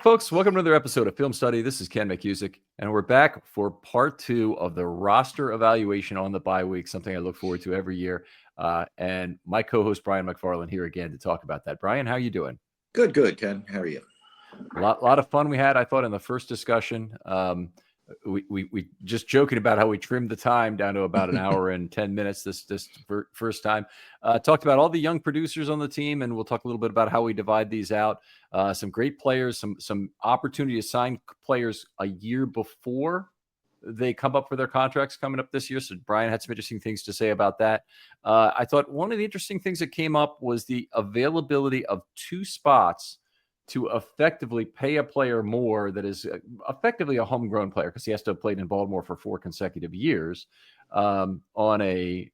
folks. Welcome to another episode of Film Study. This is Ken McCusick, and we're back for part 2 of the roster evaluation on the bye week, something I look forward to every year. And my co-host, Brian McFarland, here again to talk about that. Brian, how are you doing? Good, Ken. How are you? A lot of fun we had, I thought, in the first discussion. We just joking about how we trimmed the time down to about an hour and 10 minutes this first time. Talked about all the young producers on the team, and we'll talk a little bit about how we divide these out. Some great players, some opportunity to sign players a year before they come up for their contracts coming up this year. So Brian had some interesting things to say about that. I thought one of the interesting things that came up was the availability of 2 spots to effectively pay a player more that is effectively a homegrown player, because he has to have played in Baltimore for 4 consecutive years, on a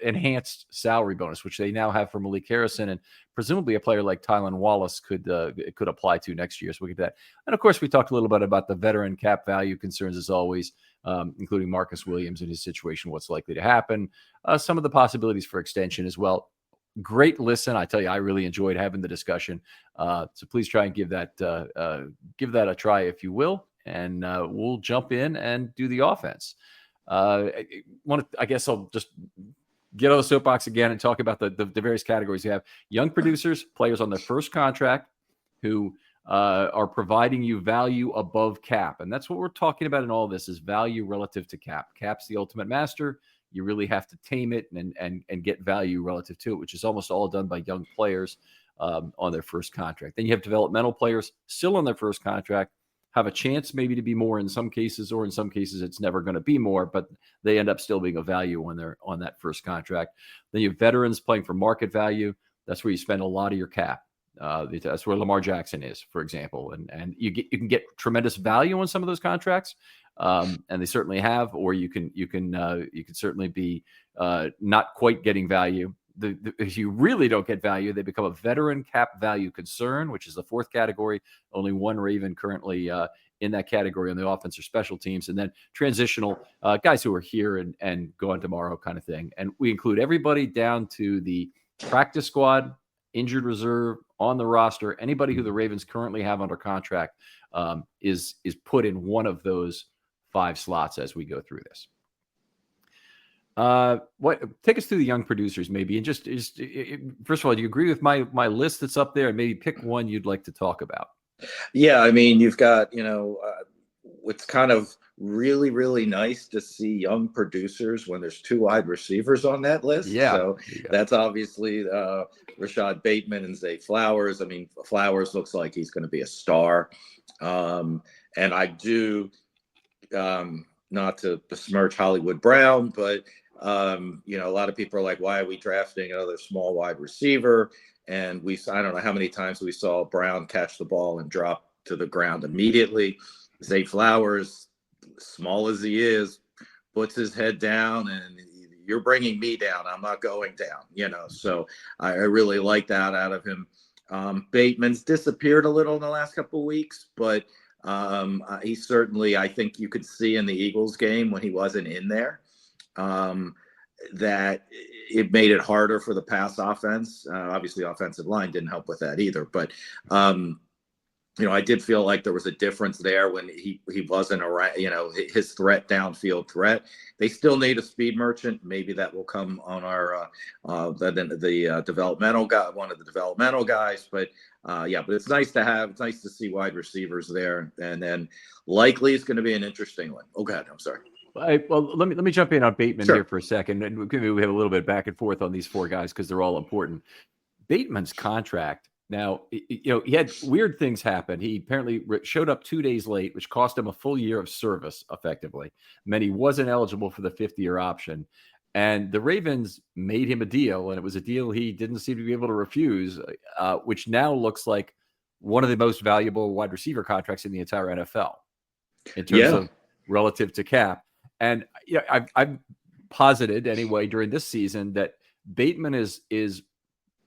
enhanced salary bonus, which they now have for Malik Harrison, and presumably a player like Tylan Wallace could apply to next year. So we get that. And of course, we talked a little bit about the veteran cap value concerns as always, including Marcus Williams and his situation, what's likely to happen, some of the possibilities for extension as well. Great listen. I tell you, I really enjoyed having the discussion. So please try and give that a try, if you will. And we'll jump in and do the offense. I guess I'll just get on the soapbox again and talk about the various categories you have. Young producers, players on their first contract who are providing you value above cap. And that's what we're talking about in all this, is value relative to cap. Cap's the ultimate master. You really have to tame it and get value relative to it, which is almost all done by young players on their first contract. Then you have developmental players still on their first contract, have a chance maybe to be more in some cases, or in some cases it's never going to be more, but they end up still being a value when they're on that first contract. Then you have veterans playing for market value. That's where you spend a lot of your cap. That's where Lamar Jackson is, for example, and you can get tremendous value on some of those contracts. And they certainly have, or you can certainly be not quite getting value. If you really don't get value, they become a veteran cap value concern, which is the 4th category. Only one Raven currently in that category on the offense or special teams, and then transitional guys who are here and go on tomorrow kind of thing. And we include everybody down to the practice squad, injured reserve, on the roster. Anybody who the Ravens currently have under contract is put in one of those 5 slots as we go through this. Take us through the young producers, maybe, and just first of all, do you agree with my list that's up there, and maybe pick one you'd like to talk about? Yeah, I mean, you've got, it's kind of really, really nice to see young producers when there's 2 wide receivers on that list. Yeah, so that's obviously Rashad Bateman and Zay Flowers. I mean, Flowers looks like he's going to be a star, and I do. Not to besmirch Hollywood Brown, but a lot of people are like, why are we drafting another small wide receiver? And I don't know how many times we saw Brown catch the ball and drop to the ground immediately. Zay Flowers, small as he is, puts his head down, and you're bringing me down. I'm not going down, so I really like that out of him. Bateman's disappeared a little in the last couple of weeks, but he certainly, I think you could see in the Eagles game when he wasn't in there, that it made it harder for the pass offense. Obviously, offensive line didn't help with that either. But, I did feel like there was a difference there when he wasn't around, his downfield threat. They still need a speed merchant. Maybe that will come on our the developmental guy, one of the developmental guys. But but it's nice to see wide receivers there. And then likely it's going to be an interesting one. Oh, God, I'm sorry. Well, let me jump in on Bateman here for a second, and we have a little bit back and forth on these 4 guys because they're all important. Bateman's contract. Now, he had weird things happen. He apparently showed up 2 days late, which cost him a full year of service, effectively. Meant he wasn't eligible for the 5th-year option. And the Ravens made him a deal, and it was a deal he didn't seem to be able to refuse, which now looks like one of the most valuable wide receiver contracts in the entire NFL in terms of relative to cap. And I've posited anyway during this season that Bateman is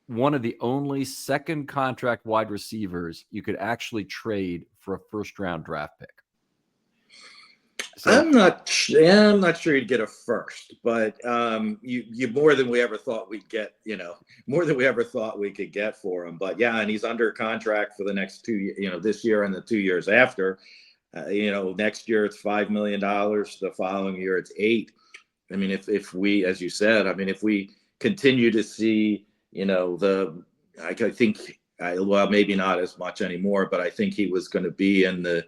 one of the only second contract wide receivers you could actually trade for a 1st-round draft pick. So I'm not sure you'd get a first, but you more than we ever thought we'd get. More than we ever thought we could get for him. But yeah, and he's under contract for the next 2 years. This year and the 2 years after. Next year it's $5 million. The following year it's 8. I mean, if we, as you said, I mean, if we continue to see, I think, well, maybe not as much anymore, but I think he was going to be in the,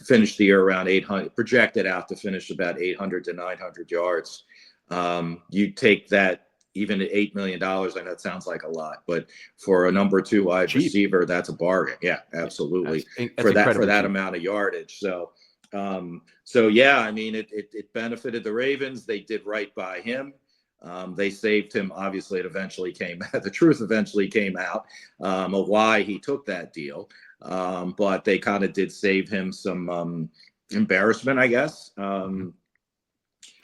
finish the year around 800, projected out to finish about 800 to 900 yards. You take that even at $8 million. I know it sounds like a lot, but for a number 2 wide cheap. receiver, that's a bargain. Yeah, absolutely. That's for that cheap. amount of yardage. So yeah, I mean, it benefited the Ravens. They did right by him. They saved him. Obviously, the truth eventually came out of why he took that deal. But they kind of did save him some embarrassment, I guess.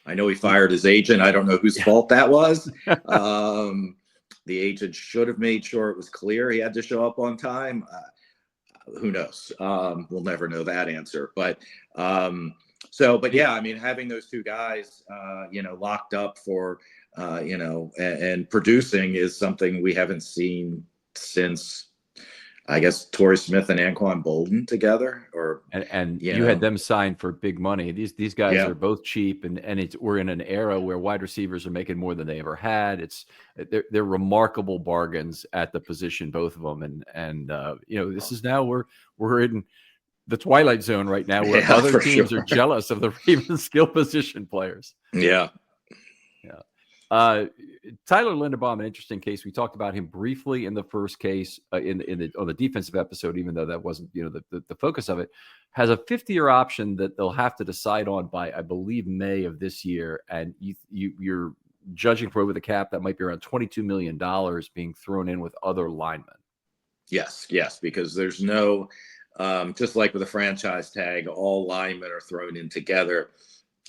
I know he fired his agent. I don't know whose fault that was. The agent should have made sure it was clear he had to show up on time. Who knows? We'll never know that answer. But yeah, I mean, having those 2 guys, locked up for, and producing is something we haven't seen since, I guess, Torrey Smith and Anquan Bolden together, and you had them signed for big money. These guys are both cheap, and we're in an era where wide receivers are making more than they ever had. They're remarkable bargains at the position, both of them, and this is now we're in the twilight zone right now, where other teams are jealous of the Ravens skill position players. Yeah. Tyler Linderbaum, an interesting case. We talked about him briefly in the first case on the defensive episode, even though that wasn't the focus of it. Has a 5th-year option that they'll have to decide on by, I believe, May of this year, and you're judging for, with a cap that might be around $22 million being thrown in with other linemen. Yes, because there's no just like with a franchise tag, all linemen are thrown in together.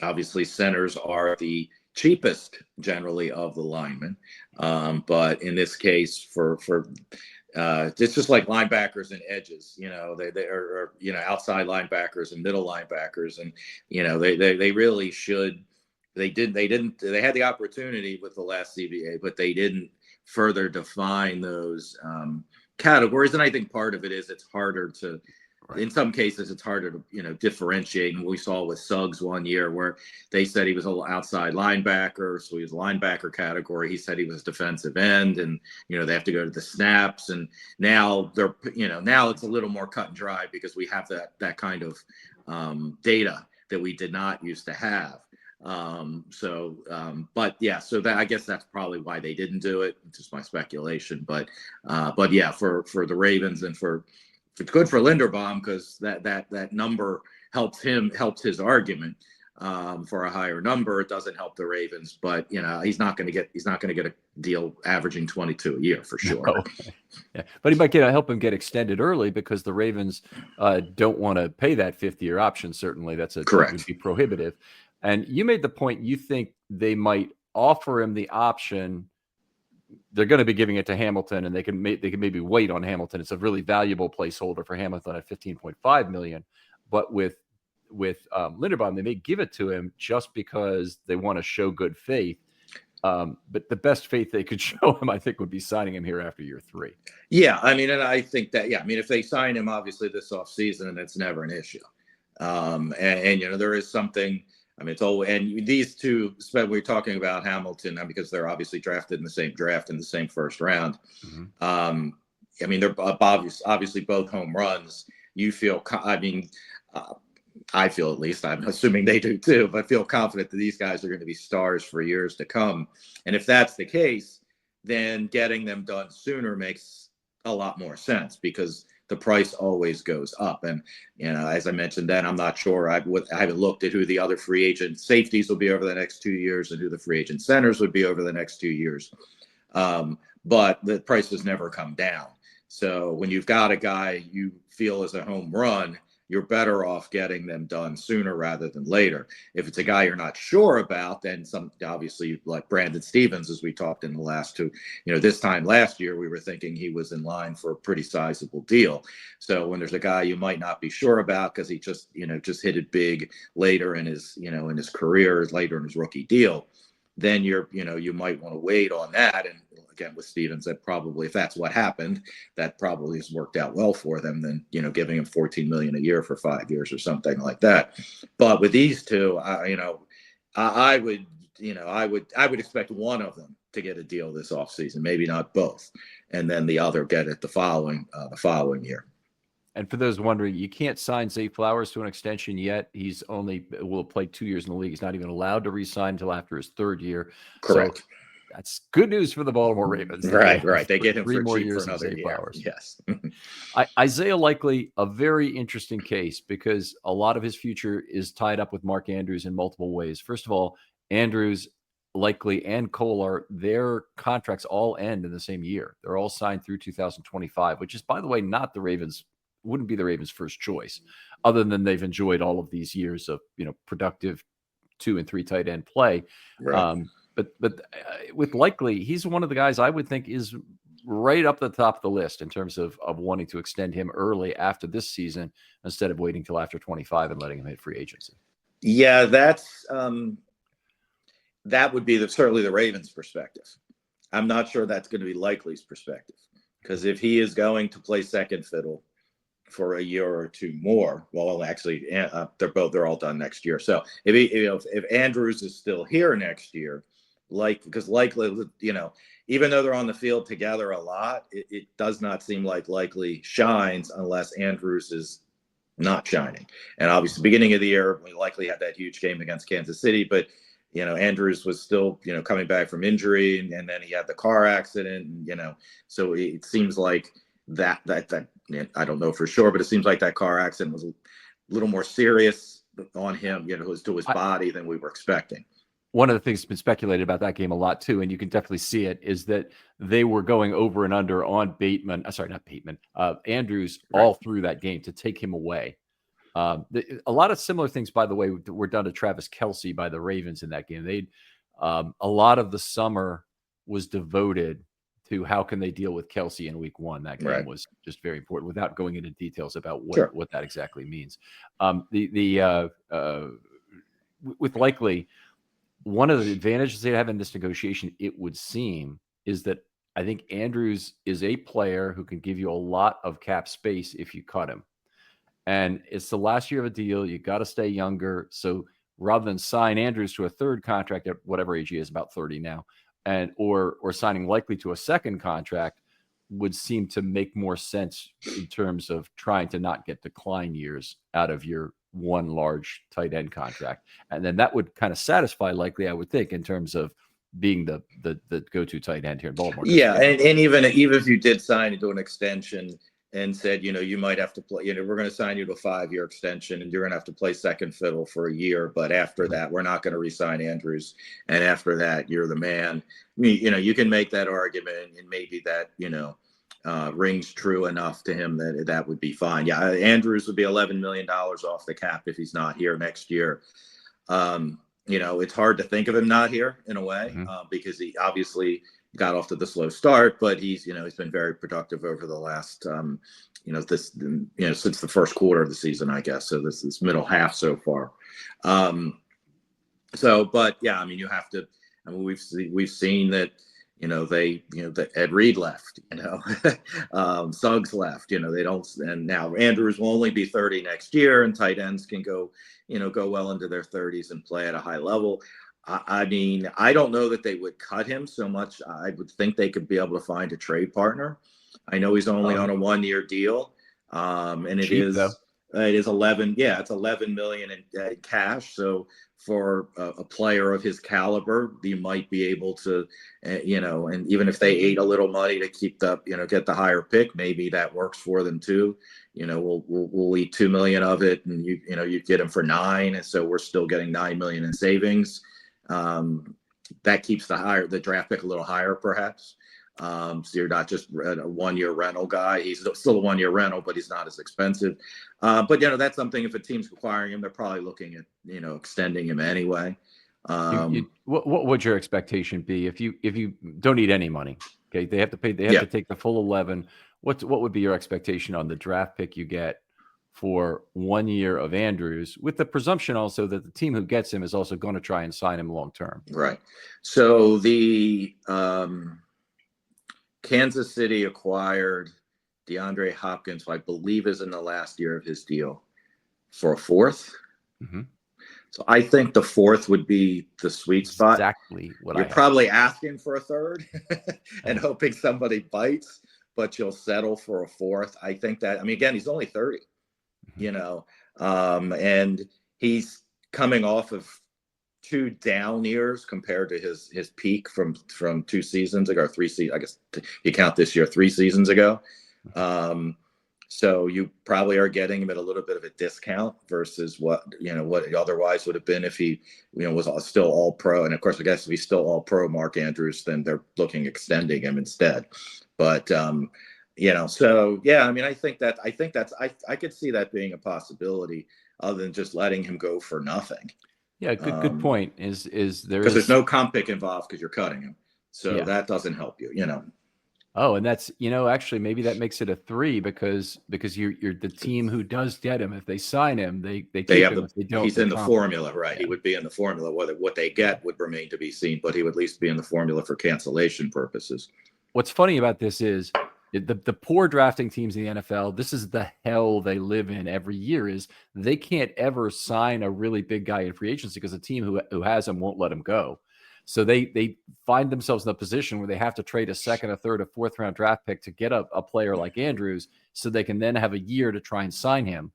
Obviously, centers are the cheapest generally of the linemen, but in this case, for it's just like linebackers and edges. They are outside linebackers and middle linebackers, and they really should. They had the opportunity with the last CBA, but they didn't further define those categories. And I think part of it is it's harder to. In some cases, it's harder to, differentiate. And we saw with Suggs one year where they said he was an outside linebacker. So he was a linebacker category. He said he was defensive end, and, they have to go to the snaps. And now now it's a little more cut and dry because we have that kind of data that we did not used to have. But yeah, so that, I guess that's probably why they didn't do it. It's just my speculation. But yeah, for the Ravens and it's good for Linderbaum because that number helps his argument for a higher number. It doesn't help the Ravens, but he's not going to get a deal averaging 22 a year for sure. No. Yeah, but he might help him get extended early because the Ravens don't want to pay that 5th-year option. Certainly, correct. That would be prohibitive. And you made the point you think they might offer him the option. They're going to be giving it to Hamilton, and they can maybe wait on Hamilton. It's a really valuable placeholder for Hamilton at $15.5 million. But with Linderbaum, they may give it to him just because they want to show good faith. But the best faith they could show him, I think, would be signing him here after year 3. Yeah, I mean, and I think that, if they sign him, obviously this offseason, it's never an issue. And there is something. I mean, it's all, and these two, we're talking about Hamilton because they're obviously drafted in the same draft in the same first round. Mm-hmm. I mean, they're obviously both home runs. You feel, I feel, at least, I'm assuming they do too, but I feel confident that these guys are going to be stars for years to come. And if that's the case, then getting them done sooner makes a lot more sense because the price always goes up. And, as I mentioned then, I'm not sure. I haven't looked at who the other free agent safeties will be over the next 2 years and who the free agent centers would be over the next 2 years. But the prices never come down. So when you've got a guy you feel is a home run, you're better off getting them done sooner rather than later. If it's a guy you're not sure about, then obviously like Brandon Stevens, as we talked in the last two, this time last year, we were thinking he was in line for a pretty sizable deal. So when there's a guy you might not be sure about because he just hit it big later in his, in his career, later in his rookie deal, then you might want to wait on that. And again, with Stevens, that probably, if that's what happened, that probably has worked out well for them than, giving him $14 million a year for 5 years or something like that. But with these two, I would expect one of them to get a deal this offseason, maybe not both, and then the other get it the following year. And for those wondering, you can't sign Zay Flowers to an extension yet. He's will play 2 years in the league. He's not even allowed to re-sign until after his third year. Correct. So that's good news for the Baltimore Ravens. Right. They get him 3 for more cheap years for another Zay year. Flowers. Yes. Isaiah Likely, a very interesting case because a lot of his future is tied up with Mark Andrews in multiple ways. First of all, Andrews, Likely, and Kolar, their contracts all end in the same year. They're all signed through 2025, which is, by the way, wouldn't be the Ravens' first choice, other than they've enjoyed all of these years of productive 2 and 3 tight end play. Right. But with Likely, he's one of the guys I would think is right up the top of the list in terms of wanting to extend him early after this season instead of waiting till after 25 and letting him hit free agency. Yeah, that's that would be certainly the Ravens' perspective. I'm not sure that's going to be Likely's perspective, because if he is going to play second fiddle for a year or two more, well, actually, they're all done next year. So if Andrews is still here next year, because Likely, even though they're on the field together a lot, it does not seem like Likely shines unless Andrews is not shining. And obviously, beginning of the year, we Likely had that huge game against Kansas City, but Andrews was still, coming back from injury, and then he had the car accident, so it seems like that I don't know for sure, but it seems like that car accident was a little more serious on him, to his body than we were expecting. One of the things that's been speculated about that game a lot too, and you can definitely see it, is that they were going over and under on Andrews all through that game to take him away. A lot of similar things, by the way, were done to Travis Kelce by the Ravens in that game. A lot of the summer was devoted to how can they deal with Kelce in week 1. That game was just very important without going into details about what that exactly means. With Likely, one of the advantages they have in this negotiation, it would seem, is that I think Andrews is a player who can give you a lot of cap space if you cut him. And it's the last year of a deal. You got to stay younger. So rather than sign Andrews to a third contract at whatever age he is, about 30 now, or signing Likely to a second contract would seem to make more sense in terms of trying to not get decline years out of your one large tight end contract. And then that would kind of satisfy Likely, I would think, in terms of being the go-to tight end here in Baltimore. Yeah, and even if you did sign into an extension and said, you might have to play, we're going to sign you to a 5-year extension and you're going to have to play second fiddle for a year. But after that, we're not going to re-sign Andrews. And after that, you're the man. You can make that argument, and maybe that, rings true enough to him that would be fine. Yeah, Andrews would be $11 million off the cap if he's not here next year. It's hard to think of him not here in a way, because he obviously got off to the slow start, but he's been very productive over the last, since the first quarter of the season, I guess. So this middle half so far. But yeah, you have to, we've seen that, that Ed Reed left, Suggs left, they don't, and now Andrews will only be 30 next year, and tight ends can go well into their 30s and play at a high level. I don't know that they would cut him so much. I would think they could be able to find a trade partner. I know he's only on a 1-year deal. And it is 11. Yeah, it's $11 million in cash. So for a player of his caliber, you might be able to, and even if they ate a little money to keep get the higher pick, maybe that works for them too. We'll eat $2 million of it, and you get him for $9 million, and so we're still getting $9 million in savings. That keeps the draft pick a little higher, perhaps. So you're not just a 1-year rental guy. He's still a 1-year rental, but he's not as expensive. But that's something. If a team's acquiring him, they're probably looking at extending him anyway. What would your expectation be if you don't need any money? Okay, they have to pay. They have to take the full 11. What would be your expectation on the draft pick you get for 1 year of Andrews, with the presumption also that the team who gets him is also going to try and sign him long term? Right. So the Kansas City acquired DeAndre Hopkins, who I believe is in the last year of his deal, for a fourth. Mm-hmm. So I think the fourth would be the sweet spot. Exactly what you're probably asking for a third and hoping somebody bites, but you'll settle for a fourth. I think that, again, he's only 30, and he's coming off of 2 down years compared to his peak from 2 seasons ago, or 3 seasons. I guess you count this year, 3 seasons ago. So you probably are getting him at a little bit of a discount versus what it otherwise would have been if he was still all pro. And of course, I guess if he's still all pro, Mark Andrews, then they're looking extending him instead. But so yeah, I could see that being a possibility, other than just letting him go for nothing. Yeah, good point. Is there, because there's no comp pick involved because you're cutting him, so that doesn't help you. Oh, and that's, actually maybe that makes it a 3 because you're the team who does get him. If they sign him, they keep him. If they don't, he's in the formula, right? He would be in the formula. Whether what they get would remain to be seen, but he would at least be in the formula for cancellation purposes. What's funny about this is the poor drafting teams in the NFL, this is the hell they live in every year, is they can't ever sign a really big guy in free agency because the team who has him won't let him go. So they find themselves in a position where they have to trade a second, a third, a fourth round draft pick to get a player like Andrews, so they can then have a year to try and sign him.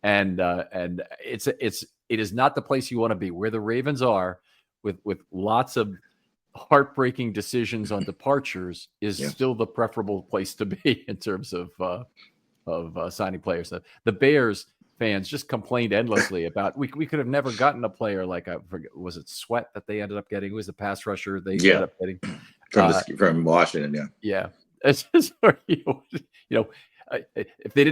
And it is not the place you want to be. Where the Ravens are, with lots of heartbreaking decisions on departures, is still the preferable place to be in terms of signing players. The Bears fans just complained endlessly about we could have never gotten a player like, I forget, was it Sweat that they ended up getting? Who was the pass rusher they ended up getting from Washington? Yeah. It's just, if they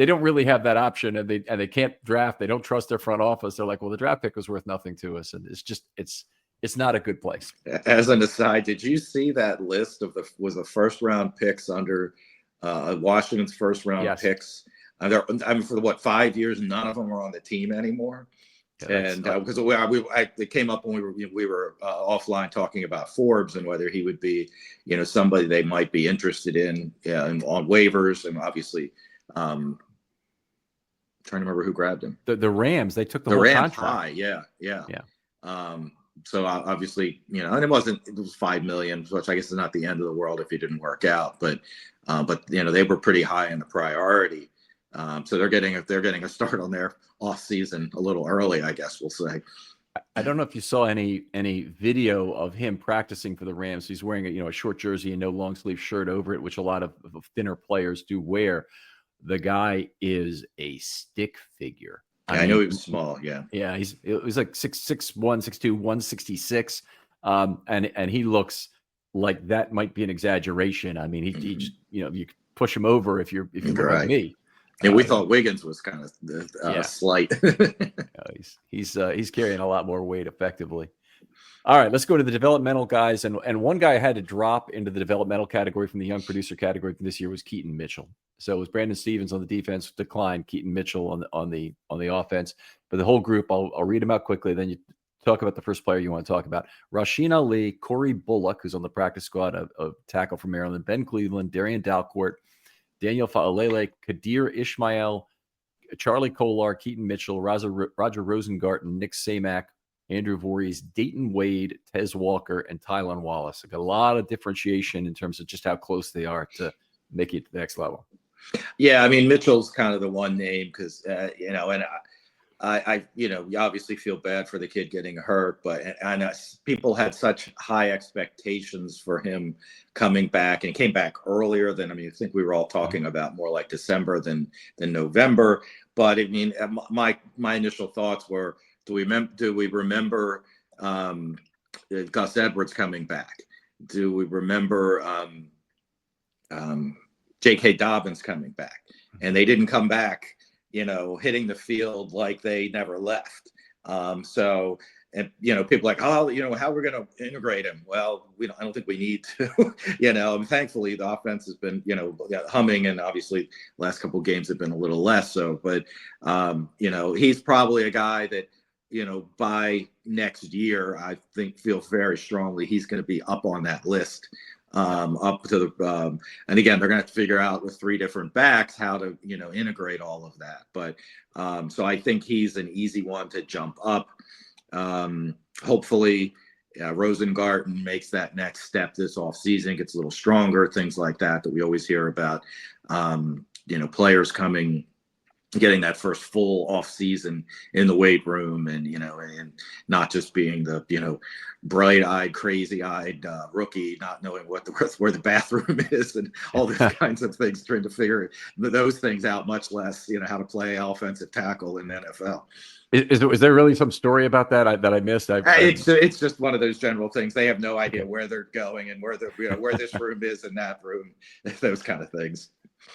don't really have that option, and they can't draft, they don't trust their front office. They're like, well, the draft pick was worth nothing to us, and it's not a good place. As an aside, did you see that list of the first round picks under Washington's first round picks? For 5 years, none of them are on the team anymore. And because it came up when we were offline talking about Forbes and whether he would be, somebody they might be interested in on waivers, and obviously, trying to remember who grabbed him. The Rams, they took the whole Rams contract. high, yeah. So obviously, and it was $5 million, which I guess is not the end of the world if he didn't work out, but they were pretty high in the priority. So they're getting a start on their off season a little early, I guess we'll say. I don't know if you saw any video of him practicing for the Rams. He's wearing a short jersey and no long sleeve shirt over it, which a lot of thinner players do wear. The guy is a stick figure. I know he was small. Yeah. He's like 6'1", 6'2", 166. And he looks like that might be an exaggeration. I mean, he just, you could push him over if you're like me. And we thought Wiggins was kind of slight. He's carrying a lot more weight effectively. All right, let's go to the developmental guys. And one guy I had to drop into the developmental category from the young producer category from this year was Keaton Mitchell. So it was Brandon Stevens on the defense, declined, Keaton Mitchell on the offense. But the whole group, I'll read them out quickly. Then you talk about the first player you want to talk about. Rasheen Ali, Corey Bullock, who's on the practice squad of tackle from Maryland, Ben Cleveland, Darian Dalcourt, Daniel Fa'alele, Kadir Ishmael, Charlie Kolar, Keaton Mitchell, Roger Rosengarten, Nick Samak, Andrew Voorhees, Dayton Wade, Tez Walker, and Tylan Wallace. Got a lot of differentiation in terms of just how close they are to making it to the next level. Yeah, I mean, Mitchell's kind of the one name because, and I you obviously feel bad for the kid getting hurt, but people had such high expectations for him coming back, and came back earlier than, I think we were all talking about more like December than November. But I mean, my initial thoughts were, do we remember Gus Edwards coming back? Do we remember J.K. Dobbins coming back, and they didn't come back, hitting the field like they never left. So, and people are like, oh, how we're going to integrate him? Well, I don't think we need to. And thankfully the offense has been, humming, and obviously last couple of games have been a little less so. But he's probably a guy that, by next year, I feel very strongly he's going to be up on that list. Up to the and again, they're going to have to figure out with 3 different backs how to integrate all of that. But so I think he's an easy one to jump up. Hopefully Rosengarten makes that next step this offseason, gets a little stronger, things like that we always hear about. Players getting that first full off season in the weight room, and and not just being the bright-eyed, crazy-eyed rookie, not knowing where the bathroom is, and all these kinds of things, trying to figure those things out, much less how to play offensive tackle in the NFL. Is there really some story about that I missed? It's just one of those general things. They have no idea where they're going and where where this room is and that room, those kind of things.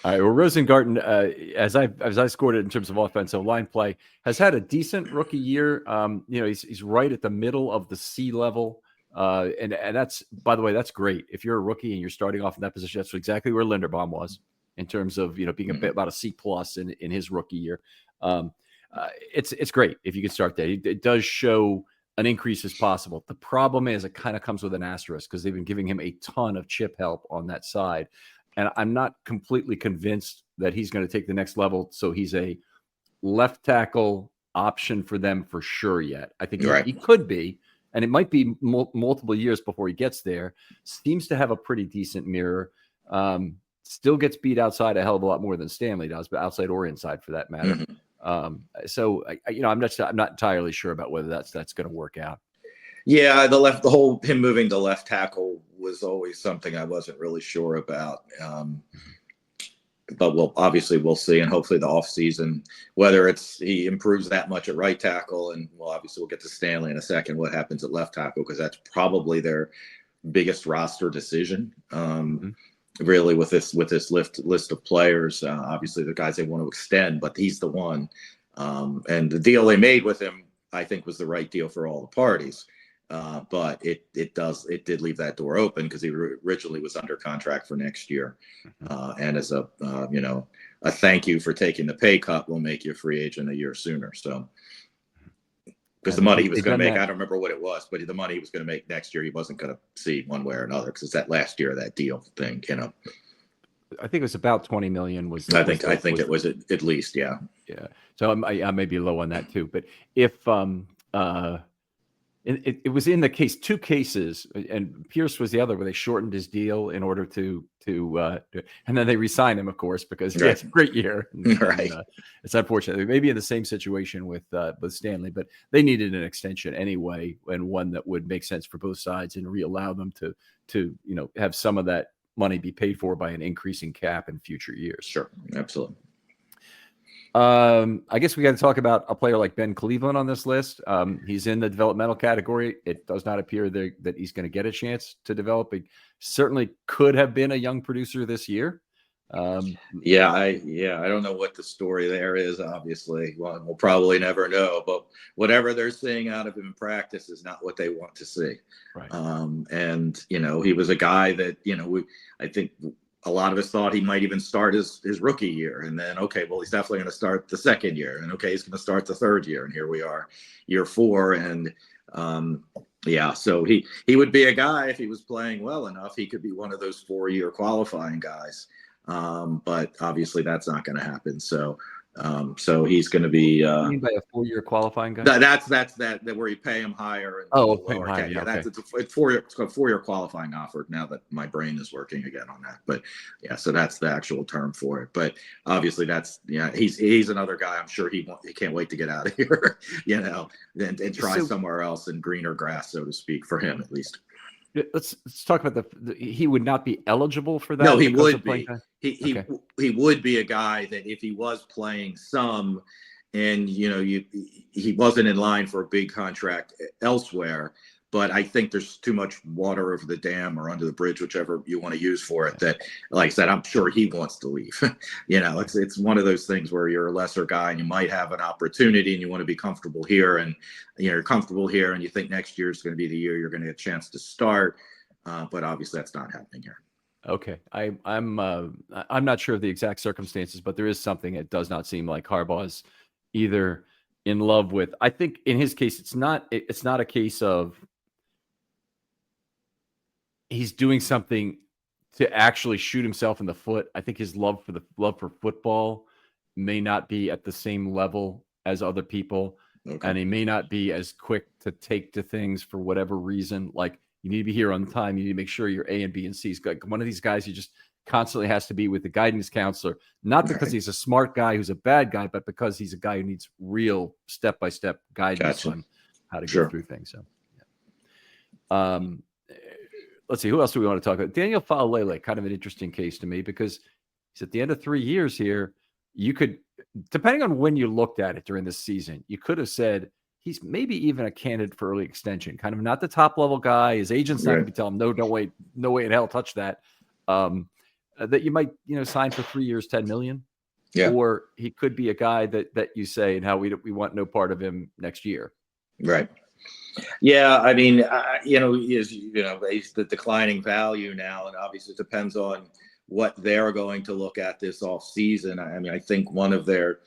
All right. Well, Rosengarten, as I scored it in terms of offensive line play, has had a decent rookie year. He's right at the middle of the C level, and that's, by the way, that's great. If you're a rookie and you're starting off in that position, that's exactly where Linderbaum was in terms of being about a C plus in his rookie year. It's great if you can start there. It does show an increase is possible. The problem is it kind of comes with an asterisk because they've been giving him a ton of chip help on that side. And I'm not completely convinced that he's going to take the next level. So he's a left tackle option for them for sure yet. I think he could be, and it might be multiple years before he gets there. Seems to have a pretty decent mirror. Still gets beat outside a hell of a lot more than Stanley does, but outside or inside for that matter. Mm-hmm. So I'm not entirely sure about whether that's going to work out. Yeah, him moving to left tackle was always something I wasn't really sure about. But we'll see, and hopefully the offseason, whether he improves that much at right tackle, and obviously we'll get to Stanley in a second, what happens at left tackle, because that's probably their biggest roster decision. Really, with this list of players, obviously the guys they want to extend, but he's the one. And the deal they made with him, I think, was the right deal for all the parties. But it did leave that door open because he originally was under contract for next year, and as a thank you for taking the pay cut, we'll make you a free agent a year sooner. So because the money he was going to make, I don't remember what it was, but the money he was going to make next year, he wasn't going to see one way or another because it's that last year of that deal thing, I think it was about 20 million. I think it was at least, yeah. So I may be low on that too, but if it was in the case, 2 cases, and Pierce was the other, where they shortened his deal in order to and then they re-signed him, of course, because he had a great year. Right. And, it's unfortunate. They may be in the same situation with Stanley, but they needed an extension anyway, and one that would make sense for both sides and re-allow them to have some of that money be paid for by an increasing cap in future years. Sure, absolutely. I guess we got to talk about a player like Ben Cleveland on this list. He's in the developmental category. It does not appear that he's going to get a chance to develop. He certainly could have been a young producer this year. I don't know what the story there is. Obviously, we'll probably never know. But whatever they're seeing out of him in practice is not what they want to see. Right. And he was a guy that I think a lot of us thought he might even start his rookie year, and then he's definitely going to start the second year, and he's going to start the third year, and here we are, year 4, and so he would be a guy, if he was playing well enough, he could be one of those 4-year qualifying guys, but obviously that's not going to happen. So he's going to be. What do you mean by a 4-year qualifying guy? That's where you pay him higher. And pay him higher. Yeah, that's it's a 4-year qualifying offer. Now that my brain is working again on that, but so that's the actual term for it. But obviously he's another guy. I'm sure he can't wait to get out of here, and try somewhere else in greener grass, so to speak, for him at least. Let's talk about he would not be eligible for that. No, he would be. He would be a guy that if he was playing some, and he wasn't in line for a big contract elsewhere, but I think there's too much water over the dam or under the bridge, whichever you want to use for it. That, like I said, I'm sure he wants to leave. It's one of those things where you're a lesser guy and you might have an opportunity and you want to be comfortable here, and you're comfortable here and you think next year is going to be the year you're going to get a chance to start. But obviously that's not happening here. Okay, I'm not sure of the exact circumstances, but there is something. It does not seem like Harbaugh's either in love with. I think in his case, it's not a case of he's doing something to actually shoot himself in the foot. I think his love for football may not be at the same level as other people, and he may not be as quick to take to things for whatever reason. Like, you need to be here on time. You need to make sure your A and B and C is good. One of these guys who just constantly has to be with the guidance counselor, not because he's a smart guy who's a bad guy, but because he's a guy who needs real step-by-step guidance on how to get through things. So, yeah. Let's see, who else do we want to talk about? Daniel Faalele, kind of an interesting case to me, because he's at the end of 3 years here. You could, depending on when you looked at it during this season, you could have said he's maybe even a candidate for early extension, kind of not the top level guy. His agent's not going to be telling him, no, don't wait, no way in hell, touch that. That you might, sign for 3 years, $10 million. Yeah. Or he could be a guy that you say, and how we want no part of him next year. Right. Yeah. I mean, he's the declining value now, and obviously it depends on what they're going to look at this off season. I mean, I think one of their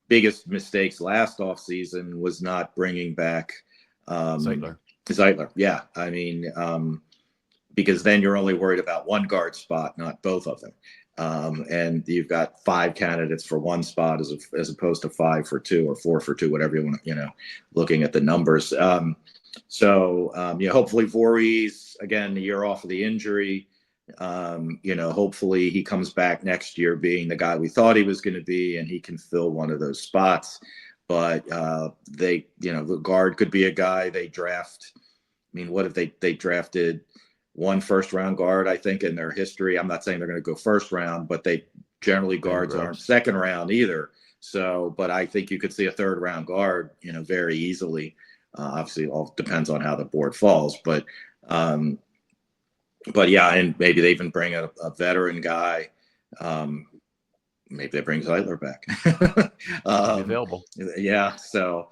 biggest mistakes last off season was not bringing back Zeitler. Yeah. I mean, because then you're only worried about one guard spot, not both of them. And you've got 5 candidates for one spot as opposed to 5 for 2 or 4 for 2, whatever you want, looking at the numbers. Hopefully Voorhees, again, a year off of the injury, hopefully he comes back next year being the guy we thought he was going to be, and he can fill one of those spots. But the guard could be a guy they draft. I mean, what if they drafted one first-round guard, I think, in their history? I'm not saying they're going to go first round, but they generally guards aren't second round either. So, but I think you could see a third-round guard, very easily. Obviously, it all depends on how the board falls. But yeah, and maybe they even bring a veteran guy. Maybe they bring Zeitler back. Available. Yeah. So,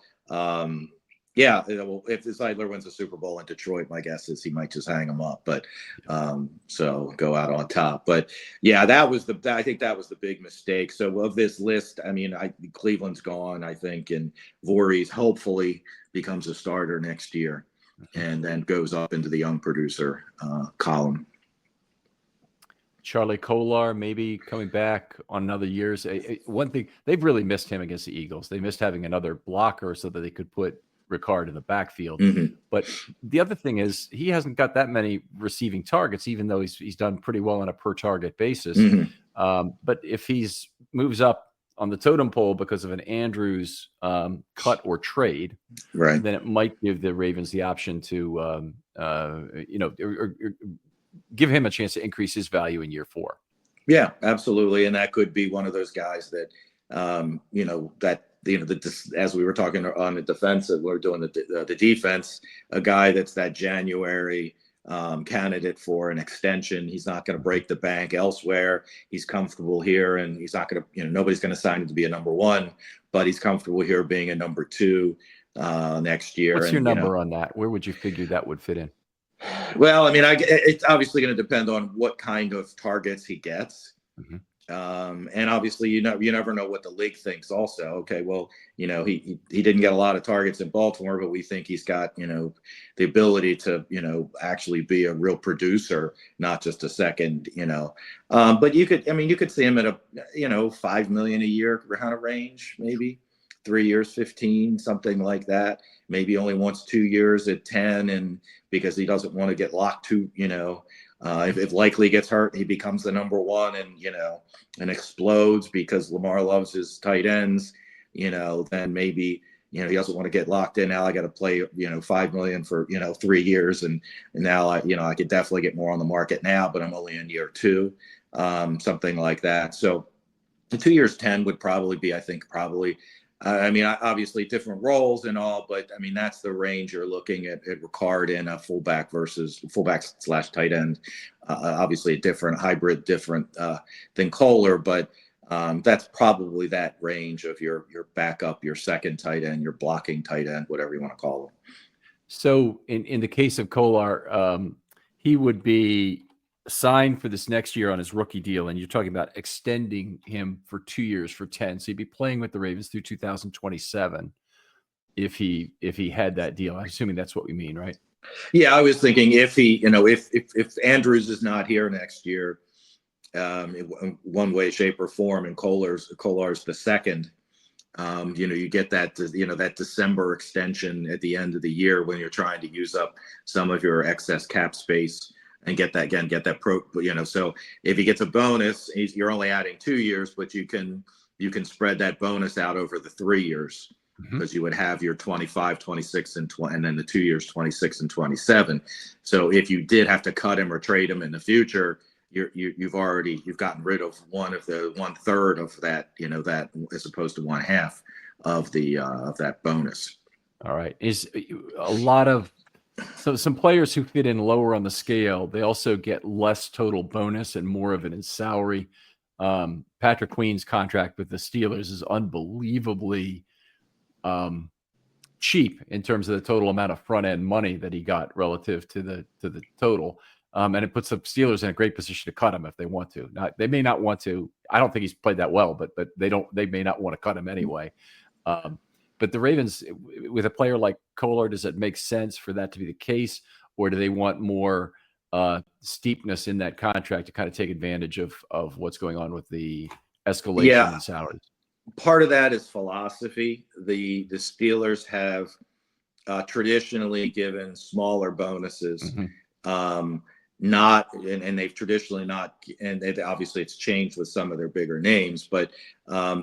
if Zeitler wins the Super Bowl in Detroit, my guess is he might just hang him up, but so go out on top. But yeah, I think that was the big mistake. So of this list, I mean, Cleveland's gone, I think, and Voorhees hopefully becomes a starter next year, and then goes up into the young producer column. Charlie Kolar maybe coming back on another year's. One thing, they've really missed him against the Eagles. They missed having another blocker so that they could put Ricard in the backfield. Mm-hmm. But the other thing is he hasn't got that many receiving targets, even though he's done pretty well on a per target basis. Mm-hmm. But if he's moves up on the totem pole because of an Andrews cut or trade, right, then it might give the Ravens the option to give him a chance to increase his value in year 4. Yeah, absolutely. And that could be one of those guys that, as we were talking on the defensive, we're doing the defense, a guy that's that January candidate for an extension. He's not going to break the bank elsewhere. He's comfortable here, and he's not going to, nobody's going to sign him to be a number 1, but he's comfortable here being a number 2 next year. What's your number on that? Where would you figure that would fit in? Well, I mean, it's obviously going to depend on what kind of targets he gets. Mm-hmm. And obviously, you never know what the league thinks also. Okay, well, he didn't get a lot of targets in Baltimore, but we think he's got, the ability to, actually be a real producer, not just a second, but you could see him at a, $5 million a year kind of range, maybe 3 years, 15, something like that. Maybe only wants 2 years at 10, and because he doesn't want to get locked to, if Likely gets hurt, he becomes the number 1 and explodes because Lamar loves his tight ends, then maybe, he doesn't want to get locked in. Now I got to play, $5 million for, 3 years. And now I could definitely get more on the market now, but I'm only in year 2, something like that. So the 2 years, 10 would probably be, I think, I mean, obviously different roles and all, but I mean, that's the range you're looking at Ricard in a fullback versus fullback / tight end. Obviously a different hybrid, different than Kohler, but that's probably that range of your backup, your second tight end, your blocking tight end, whatever you want to call them. So in the case of Kolar, he would be signed for this next year on his rookie deal, and you're talking about extending him for 2 years for 10. So he'd be playing with the Ravens through 2027 if he had that deal. I'm assuming that's what we mean, right? Yeah, I was thinking if he, if Andrews is not here next year, in one way, shape, or form, and Kolar's the second. You get that, that December extension at the end of the year when you're trying to use up some of your excess cap space and get that so if he gets a bonus, you're only adding 2 years, but you can spread that bonus out over the 3 years because you would have your 25, 26, and then the 2 years, 26 and 27. So if you did have to cut him or trade him in the future, you've gotten rid of one third of that, that as opposed to 1/2 of that bonus. All right. Is a lot of some players who fit in lower on the scale, they also get less total bonus and more of it in salary. Patrick Queen's contract with the Steelers is unbelievably cheap in terms of the total amount of front end money that he got relative to the total. And it puts the Steelers in a great position to cut him if they want to. Now, they may not want to. I don't think he's played that well, but they may not want to cut him anyway. But the Ravens, with a player like Kolar, does it make sense for that to be the case, or do they want more steepness in that contract to kind of take advantage of what's going on with the escalation in salaries? Part of that is philosophy. The Steelers have traditionally given smaller bonuses. They've traditionally not, and obviously it's changed with some of their bigger names, but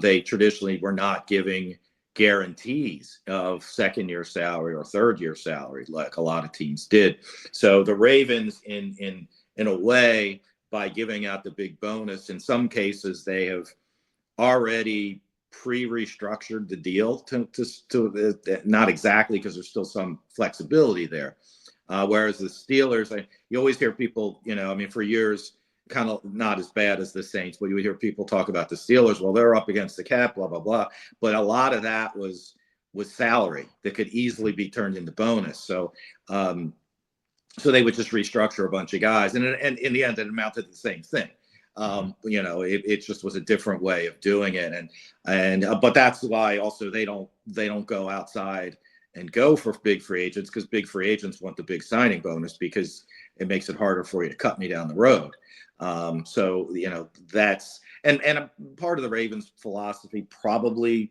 they traditionally were not giving guarantees of second-year salary or third-year salary like a lot of teams did. So the Ravens, in a way, by giving out the big bonus, in some cases they have already pre-restructured the deal to not exactly, because there's still some flexibility there. Whereas the Steelers, you always hear people, for years, kind of not as bad as the Saints, but you would hear people talk about the Steelers. Well, they're up against the cap, blah, blah, blah. But a lot of that was salary that could easily be turned into bonus. So they would just restructure a bunch of guys. And in the end, it amounted to the same thing. It just was a different way of doing it. But that's why also they don't go outside and go for big free agents, because big free agents want the big signing bonus because it makes it harder for you to cut me down the road. That's and a part of the Ravens philosophy probably,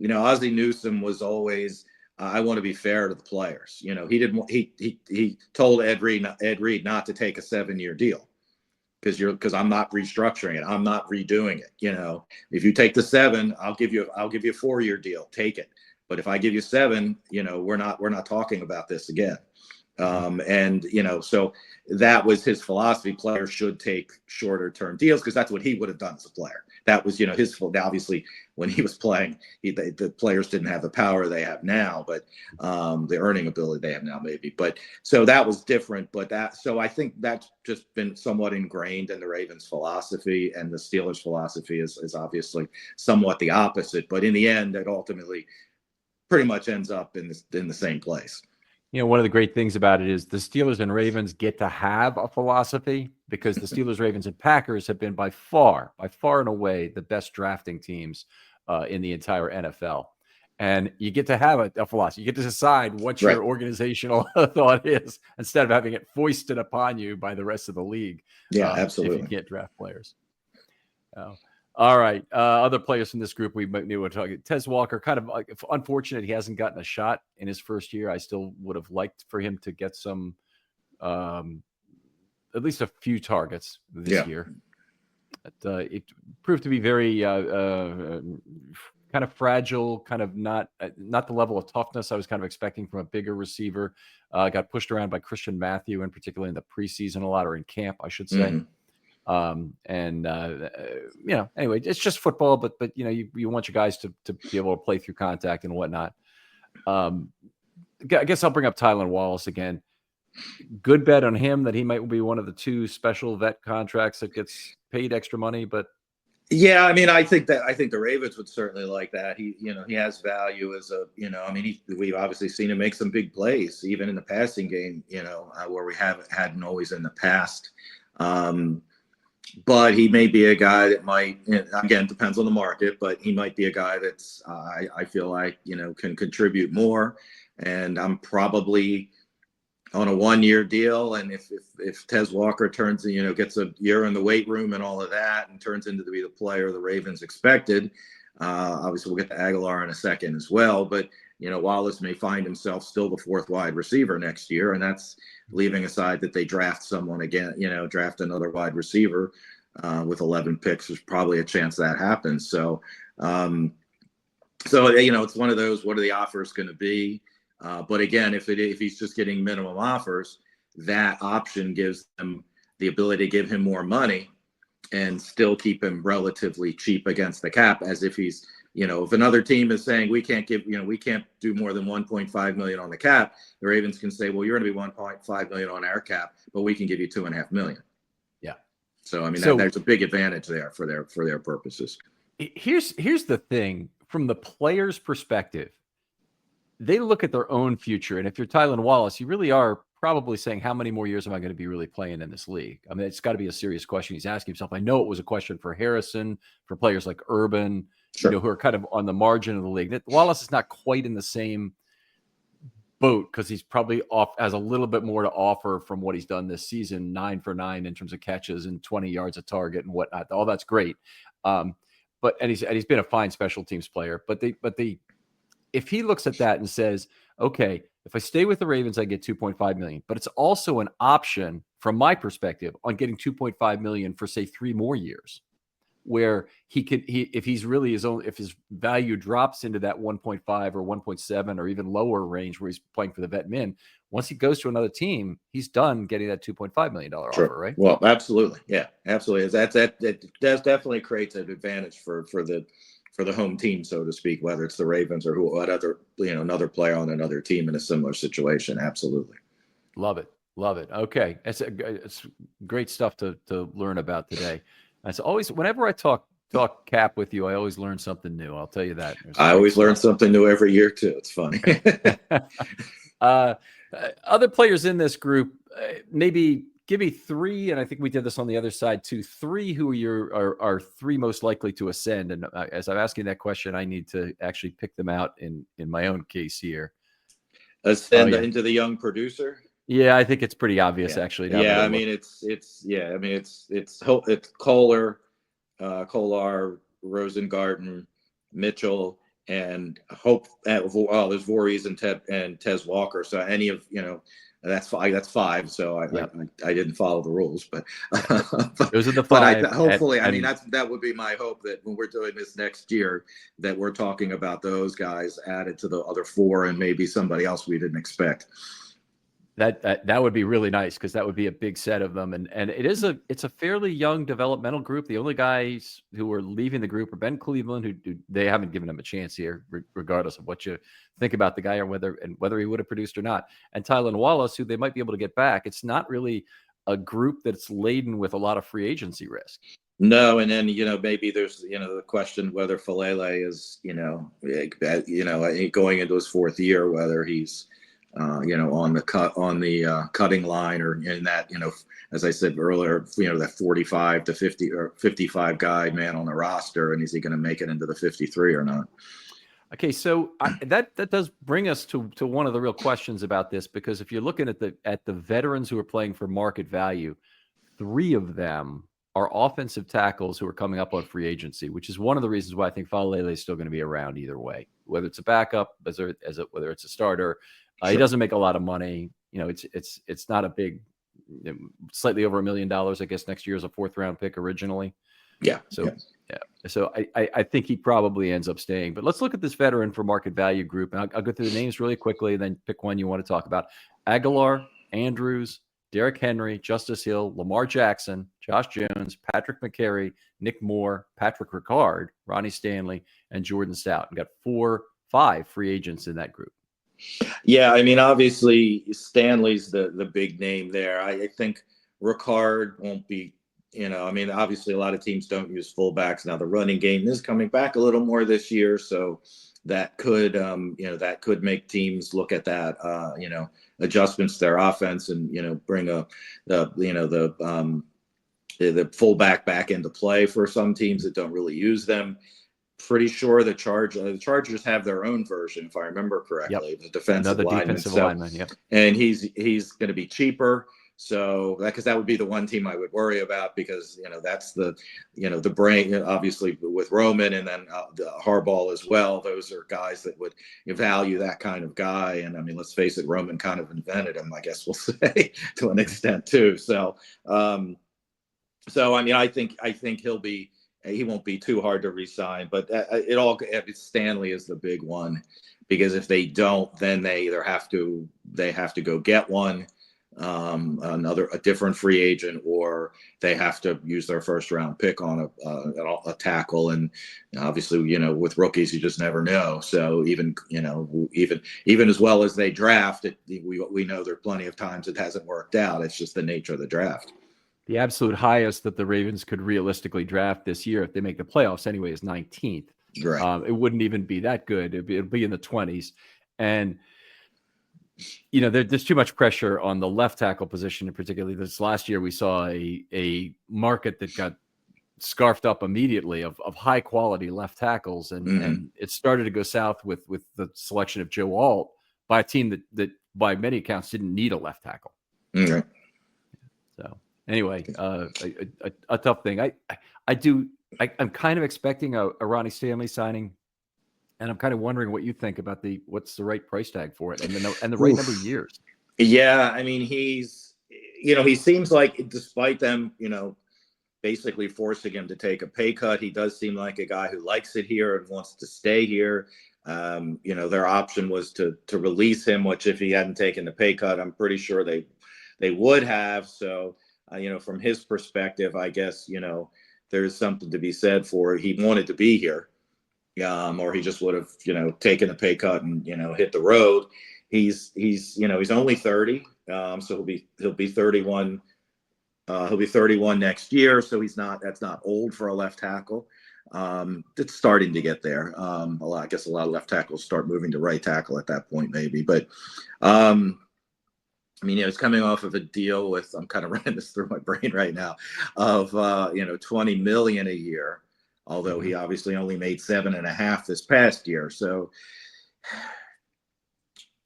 Ozzie Newsome was always, I want to be fair to the players. He told Ed Reed not to take a 7-year deal because I'm not restructuring it. I'm not redoing it. If you take the 7, I'll give you a 4-year deal. Take it. But if I give you 7, we're not talking about this again. So that was his philosophy. Players should take shorter term deals because that's what he would have done as a player. That was, his, obviously when he was playing, the players didn't have the power they have now, but the earning ability they have now maybe. But so that was different. So I think that's just been somewhat ingrained in the Ravens philosophy, and the Steelers philosophy is obviously somewhat the opposite. But in the end, it ultimately pretty much ends up in the same place. One of the great things about it is the Steelers and Ravens get to have a philosophy, because the Steelers, Ravens, and Packers have been by far and away the best drafting teams in the entire NFL. And you get to have a philosophy. You get to decide what your organizational thought is instead of having it foisted upon you by the rest of the league. Yeah, absolutely. If you get draft players. All right. Other players from this group we might need to talk. Tez Walker, kind of unfortunate he hasn't gotten a shot in his first year. I still would have liked for him to get some, at least a few targets this year. But, it proved to be very kind of fragile, kind of not the level of toughness I was kind of expecting from a bigger receiver. Got pushed around by Christian Matthew, in particular in the preseason a lot, or in camp, I should say. Anyway, it's just football, but you want your guys to be able to play through contact and whatnot. I guess I'll bring up Tylan Wallace again. Good bet on him that he might be one of the 2 special vet contracts that gets paid extra money, but yeah, I mean, I think the Ravens would certainly like that. He has value as we've obviously seen him make some big plays, even in the passing game, where we hadn't always in the past. But he may be a guy that might, again, depends on the market, but he might be a guy that's, I feel like, can contribute more. And I'm probably on a 1-year deal. And if Tez Walker gets a year in the weight room and all of that and turns into be the player the Ravens expected, obviously we'll get to Aguilar in a second as well. But, Wallace may find himself still the 4th wide receiver next year. And that's leaving aside that they draft someone again, draft another wide receiver with 11 picks. There's probably a chance that happens. So, it's one of those, what are the offers going to be? But again, if he's just getting minimum offers, that option gives them the ability to give him more money and still keep him relatively cheap against the cap, as if he's, if another team is saying we can't do more than 1.5 million on the cap, the Ravens can say, well, you're going to be 1.5 million on our cap, but we can give you 2.5 million. Yeah. So, I mean, there's a big advantage there for their purposes. Here's the thing from the player's perspective. They look at their own future. And if you're Tylan Wallace, you really are probably saying, how many more years am I going to be really playing in this league? I mean, it's got to be a serious question he's asking himself. I know it was a question for Harrison, for players like Urban, sure, who are kind of on the margin of the league. Wallace is not quite in the same boat because he's probably has a little bit more to offer from what he's done this season, 9 for 9 in terms of catches and 20 yards a target and whatnot. All that's great. But he's been a fine special teams player, but if he looks at that and says, okay, if I stay with the Ravens, I get 2.5 million, but it's also an option from my perspective on getting 2.5 million for say 3 more years, where if his value drops into that 1.5 or 1.7 or even lower range where he's playing for the vet min, once he goes to another team, he's done getting that $2.5 million offer, right? Well, absolutely. Yeah, absolutely. That definitely creates an advantage for the home team, so to speak, whether it's the Ravens or another player on another team in a similar situation. Absolutely. Love it. Okay. It's great stuff to learn about today. It's always, whenever I talk cap with you, I always learn something new. I'll tell you that. I always learn something new every year too. It's funny. Other players in this group, maybe give me 3, and I think we did this on the other side too. 3 who are 3 most likely to ascend. And as I'm asking that question, I need to actually pick them out in my own case here. Ascend into the young producer. Yeah, I think it's pretty obvious actually. Yeah, I mean it's Kolar, Rosengarten, Mitchell, and Hope. There's Voorhees and Tez Walker. So any of that's 5. So I didn't follow the rules, but those are the 5. But hopefully, that would be my hope that when we're doing this next year, that we're talking about those guys added to the other 4 and maybe somebody else we didn't expect. That would be really nice because that would be a big set of them, and it's a fairly young developmental group. The only guys who are leaving the group are Ben Cleveland, who they haven't given him a chance here, regardless of what you think about the guy or whether he would have produced or not, and Tylan Wallace, who they might be able to get back. It's not really a group that's laden with a lot of free agency risk. No, and then maybe there's the question whether Falele is going into his 4th year, whether he's on the cutting line or in that, as I said earlier, that 45 to 50 or 55 guy man on the roster, and is he going to make it into the 53 or not? Okay, so that does bring us to one of the real questions about this, because if you're looking at the veterans who are playing for market value, 3 of them are offensive tackles who are coming up on free agency, which is one of the reasons why I think Falele is still going to be around either way, whether it's a backup, whether it's a starter. Sure. He doesn't make a lot of money. It's not a big, slightly over $1 million, I guess next year is a 4th round pick originally. Yeah. So I think he probably ends up staying. But let's look at this veteran for market value group. And I'll go through the names really quickly and then pick one you want to talk about. Aguilar, Andrews, Derrick Henry, Justice Hill, Lamar Jackson, Josh Jones, Patrick McCary, Nick Moore, Patrick Ricard, Ronnie Stanley, and Jordan Stout. And got 5 free agents in that group. Yeah, I mean, obviously Stanley's the big name there. I think Ricard won't be, I mean, obviously a lot of teams don't use fullbacks. Now the running game is coming back a little more this year, so that could, that could make teams look at that, adjustments to their offense and, bring the fullback back into play for some teams that don't really use them. Pretty sure the Chargers have their own version, if I remember correctly. Yep. The defensive lineman. Yep. And he's going to be cheaper. So, because that would be the one team I would worry about, because that's the brain, obviously with Roman, and then the Harbaugh as well. Those are guys that would value that kind of guy. And I mean, let's face it, Roman kind of invented him, I guess we'll say, to an extent too. So, I mean, I think he won't be too hard to re-sign, but Stanley is the big one, because if they don't, then they either have to go get one, a different free agent, or they have to use their first round pick on a tackle. And obviously, with rookies, you just never know. So even as well as they draft it, we know there are plenty of times it hasn't worked out. It's just the nature of the draft. The absolute highest that the Ravens could realistically draft this year, if they make the playoffs anyway, is 19th. Right. It wouldn't even be that good. It'll be in the 20s. And, there's too much pressure on the left tackle position, in particularly this last year. We saw a market that got scarfed up immediately of high quality left tackles. And it started to go south with the selection of Joe Alt by a team that by many accounts didn't need a left tackle. Mm-hmm. So. Anyway, a tough thing. I'm kind of expecting a Ronnie Stanley signing, and I'm kind of wondering what you think about what's the right price tag for it and the right number of years. Yeah, I mean, he seems like, despite them, basically forcing him to take a pay cut, he does seem like a guy who likes it here and wants to stay here. Their option was to release him, which if he hadn't taken the pay cut, I'm pretty sure they would have. So. From his perspective, I guess, there's something to be said for he wanted to be here, or he just would have, taken a pay cut and, hit the road. He's only 30. So he'll be 31. He'll be 31 next year. So that's not old for a left tackle. It's starting to get there. I guess a lot of left tackles start moving to right tackle at that point, maybe, but, I mean, it's coming off of a deal with, I'm kind of running this through my brain right now, of, $20 million a year, although he obviously only made 7.5 this past year. So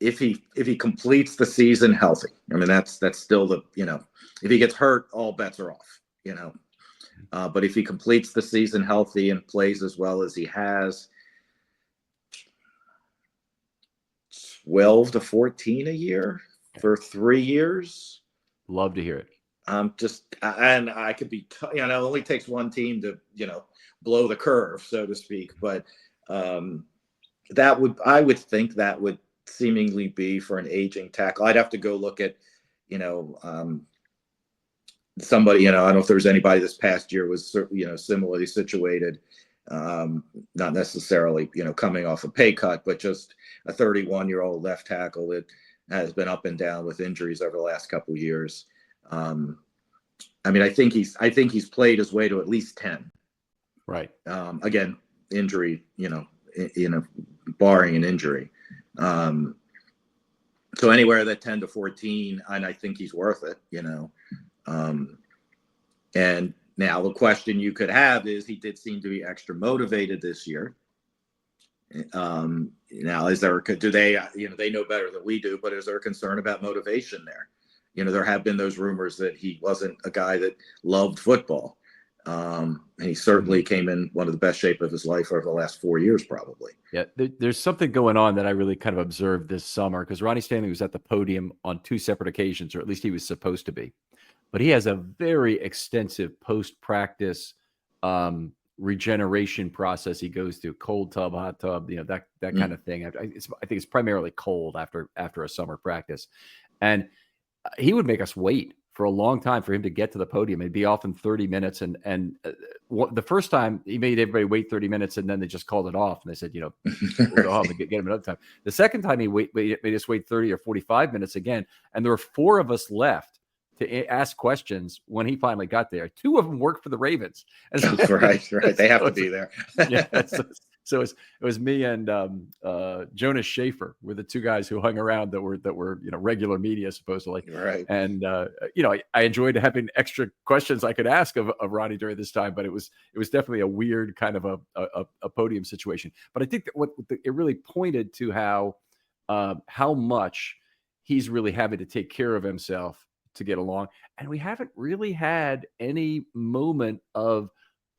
if he completes the season healthy, I mean, that's still if he gets hurt, all bets are off, but if he completes the season healthy and plays as well as he has, 12 to 14 a year for 3 years. Love to hear it. And I could be, it only takes one team to, blow the curve, so to speak. But I would think that would seemingly be for an aging tackle. I'd have to go look at, somebody, I don't know if there was anybody this past year was, similarly situated. Not necessarily, coming off a pay cut, but just a 31-year-old left tackle that has been up and down with injuries over the last couple of years. I mean, I think he's played his way to at least 10. Right. Again, injury, barring an injury. So anywhere that 10 to 14, and I think he's worth it, and now the question you could have is, he did seem to be extra motivated this year. Now, do they, they know better than we do, but is there a concern about motivation there? There have been those rumors that he wasn't a guy that loved football. And he certainly came in one of the best shape of his life over the last 4 years, probably. Yeah. There's something going on that I really kind of observed this summer, because Ronnie Stanley was at the podium on 2 separate occasions, or at least he was supposed to be, but he has a very extensive post-practice, regeneration process he goes through, cold tub, hot tub, that kind of thing. I think it's primarily cold after a summer practice. And he would make us wait for a long time for him to get to the podium. It'd be often 30 minutes. The first time he made everybody wait 30 minutes and then they just called it off. And they said, we'll go home and get him another time. The second time he made us wait 30 or 45 minutes again. And there were 4 of us left to ask questions when he finally got there. 2 of them worked for the Ravens. Right. They have to be there. Yeah. So it was me and Jonas Schaefer were the 2 guys who hung around that were regular media supposedly. Right. And I enjoyed having extra questions I could ask of Ronnie during this time, but it was definitely a weird kind of a podium situation. But I think that it really pointed to how much he's really having to take care of himself to get along, and we haven't really had any moment of,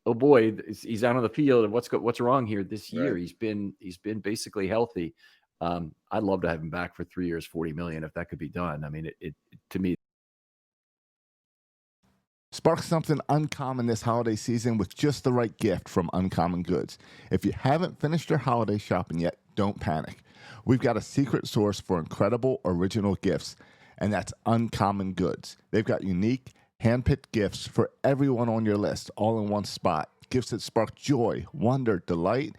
oh boy, he's out on the field and what's wrong here this year. Right. He's been basically healthy. I'd love to have him back for 3 years, $40 million if that could be done. I mean, it to me. Spark something uncommon this holiday season with just the right gift from Uncommon Goods. If you haven't finished your holiday shopping yet, don't panic. We've got a secret source for incredible original gifts, and that's Uncommon Goods. They've got unique, hand-picked gifts for everyone on your list, all in one spot. Gifts that spark joy, wonder, delight,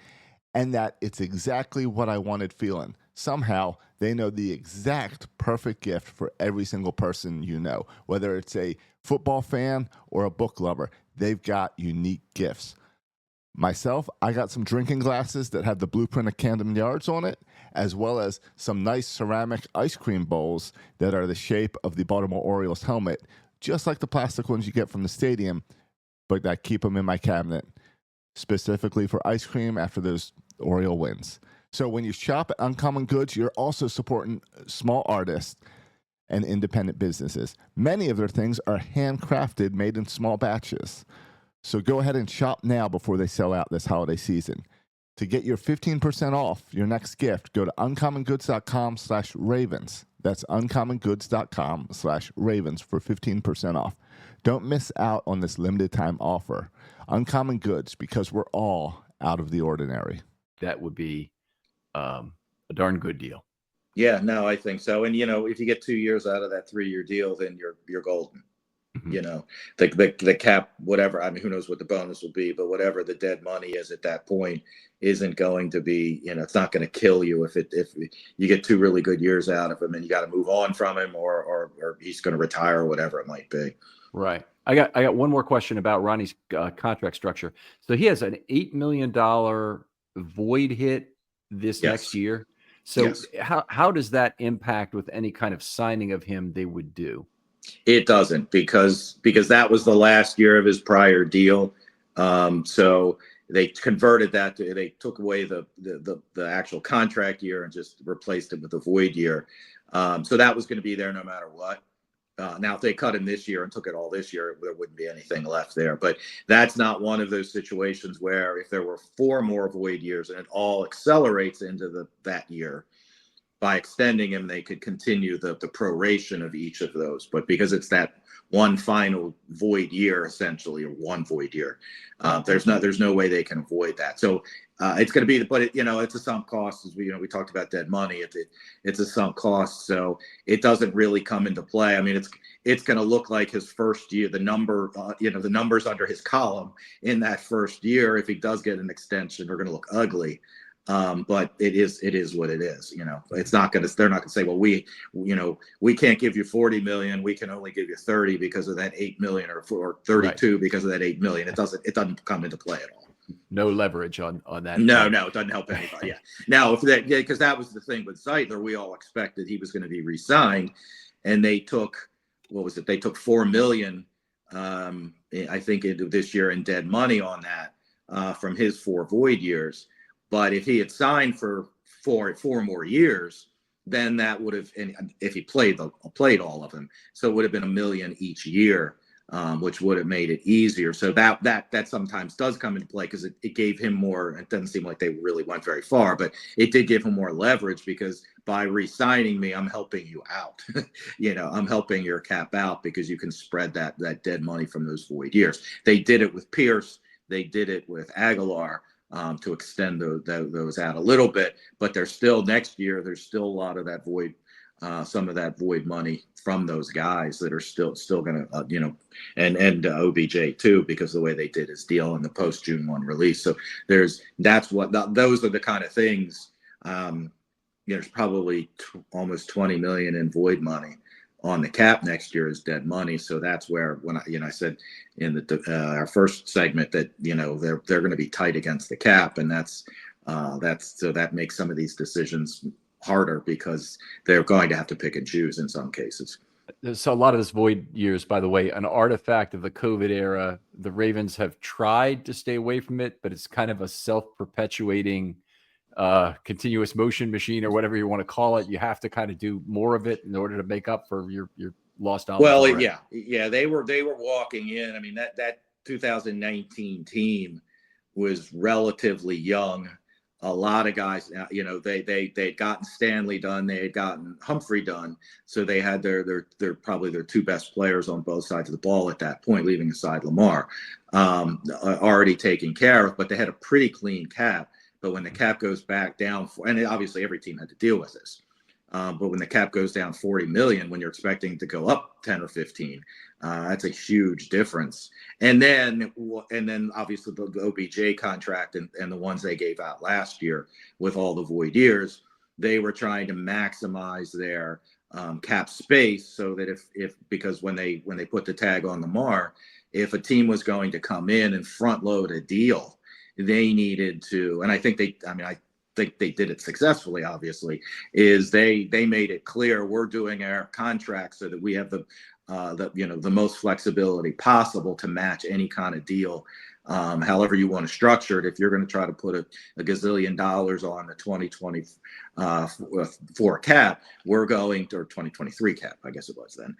and that it's exactly what I wanted feeling. Somehow, they know the exact perfect gift for every single person you know. Whether it's a football fan or a book lover, they've got unique gifts. Myself, I got some drinking glasses that have the blueprint of Camden Yards on it, as well as some nice ceramic ice cream bowls that are the shape of the Baltimore Orioles helmet, just like the plastic ones you get from the stadium, but I keep them in my cabinet, specifically for ice cream after those Oriole wins. So when you shop at Uncommon Goods, you're also supporting small artists and independent businesses. Many of their things are handcrafted, made in small batches. So go ahead and shop now before they sell out this holiday season. To get your 15% off your next gift, go to uncommongoods.com/ravens. That's uncommongoods.com/ravens for 15% off. Don't miss out on this limited time offer. Uncommon Goods, because we're all out of the ordinary. That would be a darn good deal. Yeah, no, I think so. And if you get 2 years out of that 3-year deal, then you're golden. Mm-hmm. The cap, whatever. I mean, who knows what the bonus will be, but whatever the dead money is at that point isn't going to be, it's not going to kill you if you get 2 really good years out of him and you got to move on from him or he's going to retire or whatever it might be. Right. I got one more question about Ronnie's contract structure. So he has an $8 million void hit this next year. So how does that impact with any kind of signing of him they would do? It doesn't because that was the last year of his prior deal. So they converted that they took away the actual contract year and just replaced it with a void year. So that was going to be there no matter what. Now, if they cut him this year and took it all this year, there wouldn't be anything left there. But that's not one of those situations where if there were 4 more void years and it all accelerates into that year, by extending him, they could continue the proration of each of those. But because it's that one final void year, essentially, or one void year, there's no way they can avoid that. So it's going to be, but it's a sunk cost. As we talked about dead money. It's a sunk cost, so it doesn't really come into play. I mean, it's going to look like his first year. The numbers under his column in that first year, if he does get an extension, are going to look ugly. But it is what it is. It's not going to, they're not going to say, well, we can't give you 40 million. We can only give you 30 because of that 8 million or 32 because of that 8 million. It doesn't come into play at all. No leverage on that. No, it doesn't help anybody. Yeah. Now, because that was the thing with Zeitler, we all expected he was going to be re-signed, and they took, what was it? They took $4 million, I think, into this year in dead money on that from his 4 void years. But if he had signed for 4 more years, then that would have, and if he played all of them, so it would have been $1 million each year, which would have made it easier. So that sometimes does come into play because it gave him more. It doesn't seem like they really went very far, but it did give him more leverage because by re-signing me, I'm helping you out. I'm helping your cap out because you can spread that dead money from those void years. They did it with Pierce. They did it with Aguilar. To extend those out a little bit, but there's still next year. There's still a lot of that void some of that void money from those guys that are still going to, and OBJ too, because of the way they did his deal in the post June 1 release. So those are the kind of things. There's probably almost 20 million in void money on the cap next year as dead money. So that's where when I said in our first segment that they're going to be tight against the cap, and that makes some of these decisions harder because they're going to have to pick and choose in some cases. So a lot of this void years, by the way, an artifact of the COVID era. The Ravens have tried to stay away from it, but it's kind of a self-perpetuating continuous motion machine, or whatever you want to call it. You have to kind of do more of it in order to make up for your lost dollars. Well, already. yeah, they were walking in. I mean, that 2019 team was relatively young. A lot of guys, they'd gotten Stanley done, they had gotten Humphrey done, so they had their probably their two best players on both sides of the ball at that point, leaving aside Lamar, already taken care of. But they had a pretty clean cap. But when the cap goes back down, and obviously every team had to deal with this, but when the cap goes down 40 million, when you're expecting to go up 10 or 15, that's a huge difference. And then obviously the OBJ contract and the ones they gave out last year with all the void years, they were trying to maximize their cap space so that because when they put the tag on Lamar, if a team was going to come in and front load a deal, they needed to, and I think they did it successfully, obviously, is they made it clear we're doing our contract so that we have the most flexibility possible to match any kind of deal, however you want to structure it. If you're going to try to put a gazillion dollars on the 2024 cap, we're going to, or 2023 cap, I guess it was then.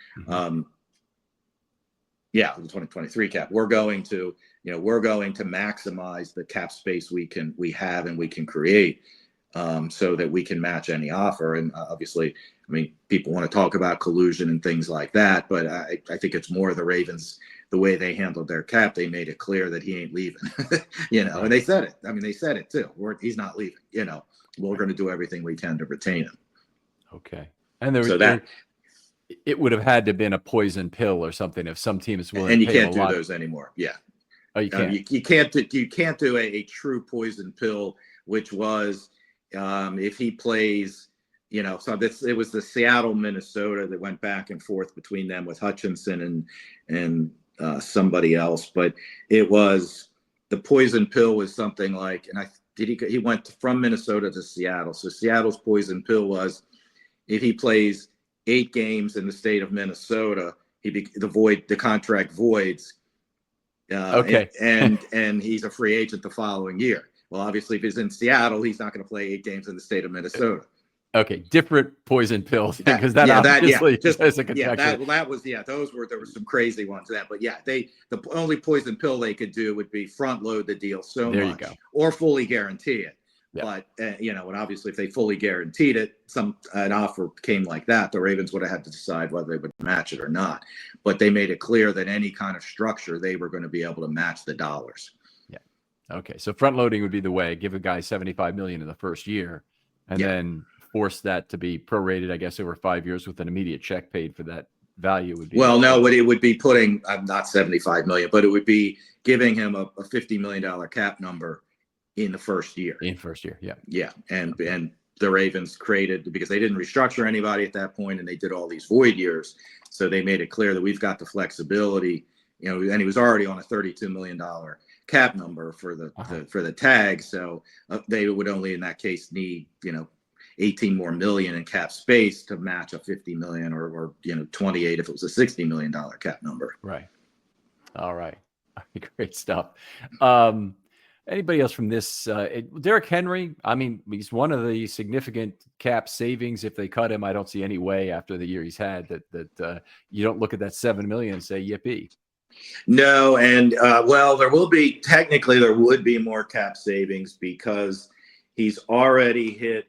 The 2023 cap. We're going to maximize the cap space we have and we can create, so that we can match any offer. And obviously, I mean, people want to talk about collusion and things like that, but I think it's more the Ravens, the way they handled their cap. They made it clear that he ain't leaving, and they said it. I mean, they said it too. He's not leaving. We're going to do everything we can to retain him. Okay, and it would have had to have been a poison pill or something if some team is willing. And you to pay can't do those anymore. Yeah. Oh, you can't. You can't do a true poison pill, which was if he plays. So it was the Seattle, Minnesota that went back and forth between them with Hutchinson and somebody else, but it was the poison pill was something like, and he went from Minnesota to Seattle. So Seattle's poison pill was if he plays 8 games in the state of Minnesota, the contract voids. Okay. And he's a free agent the following year. Well, obviously, if he's in Seattle, he's not going to play 8 games in the state of Minnesota. Okay, different poison pills, because there was some crazy ones to that, but the only poison pill they could do would be front load the deal much, or fully guarantee it. Yeah. But and obviously, if they fully guaranteed it, an offer came like that, the Ravens would have had to decide whether they would match it or not. But they made it clear that any kind of structure, they were going to be able to match the dollars. Yeah. Okay. So front loading would be the way. Give a guy $75 million in the first year, and then force that to be prorated, I guess, over 5 years with an immediate check paid for that value. Would be it would be putting not $75 million, but it would be giving him a $50 million cap number in the first year. Yeah. And the Ravens created, because they didn't restructure anybody at that point, and they did all these void years, so they made it clear that we've got the flexibility, and he was already on a $32 million cap number for the tag, so they would only in that case need 18 more million in cap space to match a 50 million or 28 if it was a $60 million cap number. Right. All right. Great stuff. Anybody else from this? Derrick Henry, I mean, he's one of the significant cap savings. If they cut him, I don't see any way after the year he's had that you don't look at that 7 million and say, yippee. No. And there would be more cap savings because he's already hit.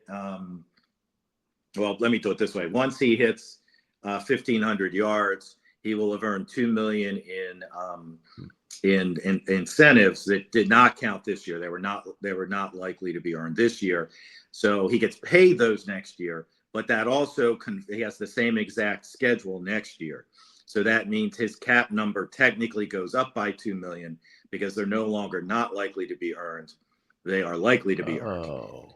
Let me do it this way. Once he hits 1,500 yards, he will have earned $2 million in incentives that did not count this year. They were not likely to be earned this year. So he gets paid those next year, but that also he has the same exact schedule next year. So that means his cap number technically goes up by 2 million because they're no longer not likely to be earned. They are likely to be earned.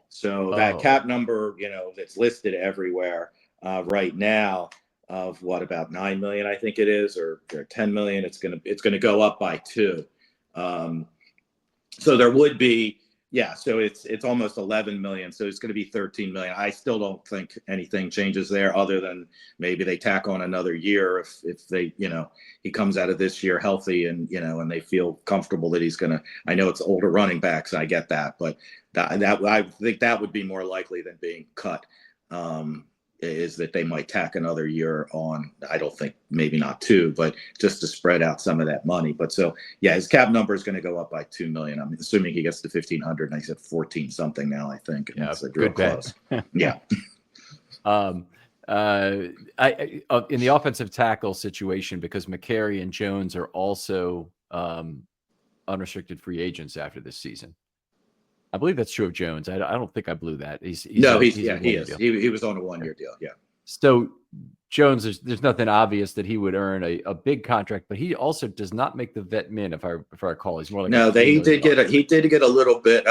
So that cap number, that's listed everywhere right now of about 9 million, I think it is, or 10 million. It's gonna go up by 2. So there would be, so it's almost 11 million. So it's going to be 13 million. I still don't think anything changes there other than maybe they tack on another year if they, he comes out of this year healthy and, and they feel comfortable that he's going to, I know it's older running backs. I get that, but that I think that would be more likely than being cut. Is that they might tack another year on. I don't think, maybe not 2, but just to spread out some of that money. But so, his cap number is going to go up by 2 million. I'm assuming he gets to 1,500, and I said 14 something now, I think. And it's good close. Yeah. In the offensive tackle situation, because McCary and Jones are also unrestricted free agents after this season. I believe that's true of Jones. I don't think I blew that. He is. He was on a 1-year deal. Yeah. So Jones, there's nothing obvious that he would earn a big contract, but he also does not make the vet min. If I recall, he's more like he did get a little bit.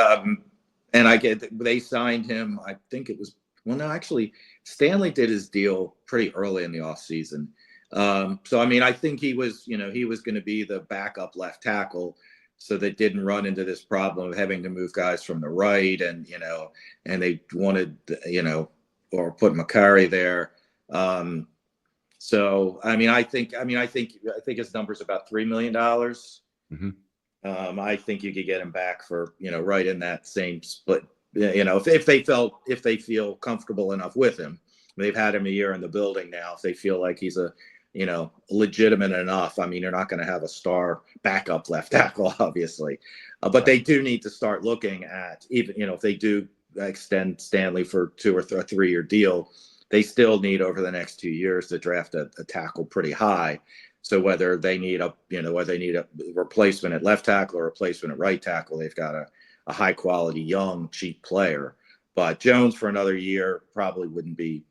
And they signed him. I think it was actually Stanley did his deal pretty early in the offseason. So I mean, I think he was going to be the backup left tackle. So they didn't run into this problem of having to move guys from the right, and they wanted or put McCary there. So I think his number's about $3 million. Mm-hmm. I think you could get him back for right in that same split. If they feel comfortable enough with him, they've had him a year in the building now. If they feel like he's legitimate enough. I mean, you're not going to have a star backup left tackle, obviously, but they do need to start looking at, even, if they do extend Stanley for 2 or 3-year deal, they still need over the next 2 years to draft a tackle pretty high. So whether they need a replacement at left tackle or a replacement at right tackle, they've got a high quality, young, cheap player. But Jones for another year probably wouldn't be,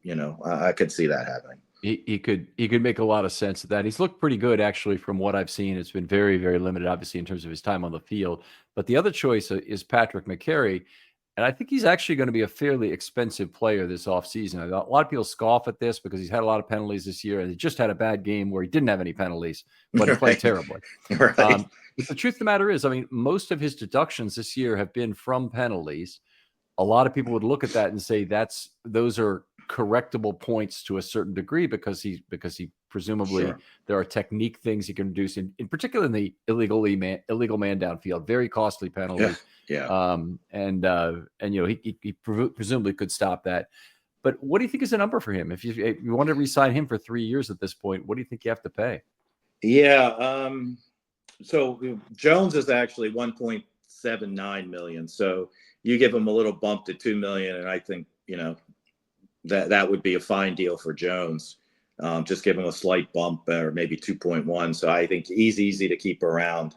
I could see that happening. He could make a lot of sense of that. He's looked pretty good, actually, from what I've seen. It's been very, very limited, obviously, in terms of his time on the field. But the other choice is Patrick McCary. And I think he's actually going to be a fairly expensive player this offseason. A lot of people scoff at this because he's had a lot of penalties this year. And he just had a bad game where he didn't have any penalties, but he played terribly. Right. But the truth of the matter is, most of his deductions this year have been from penalties. A lot of people would look at that and say those are correctable points to a certain degree because he presumably there are technique things he can reduce in particular in the illegal man downfield, very costly penalty. He presumably could stop that. But what do you think is the number for him? If you want to re-sign him for 3 years at this point, what do you think you have to pay? So Jones is actually 1.79 million. So you give him a little bump to 2 million, and I think that would be a fine deal for Jones. Just give him a slight bump, or maybe 2.1. So I think he's easy to keep around.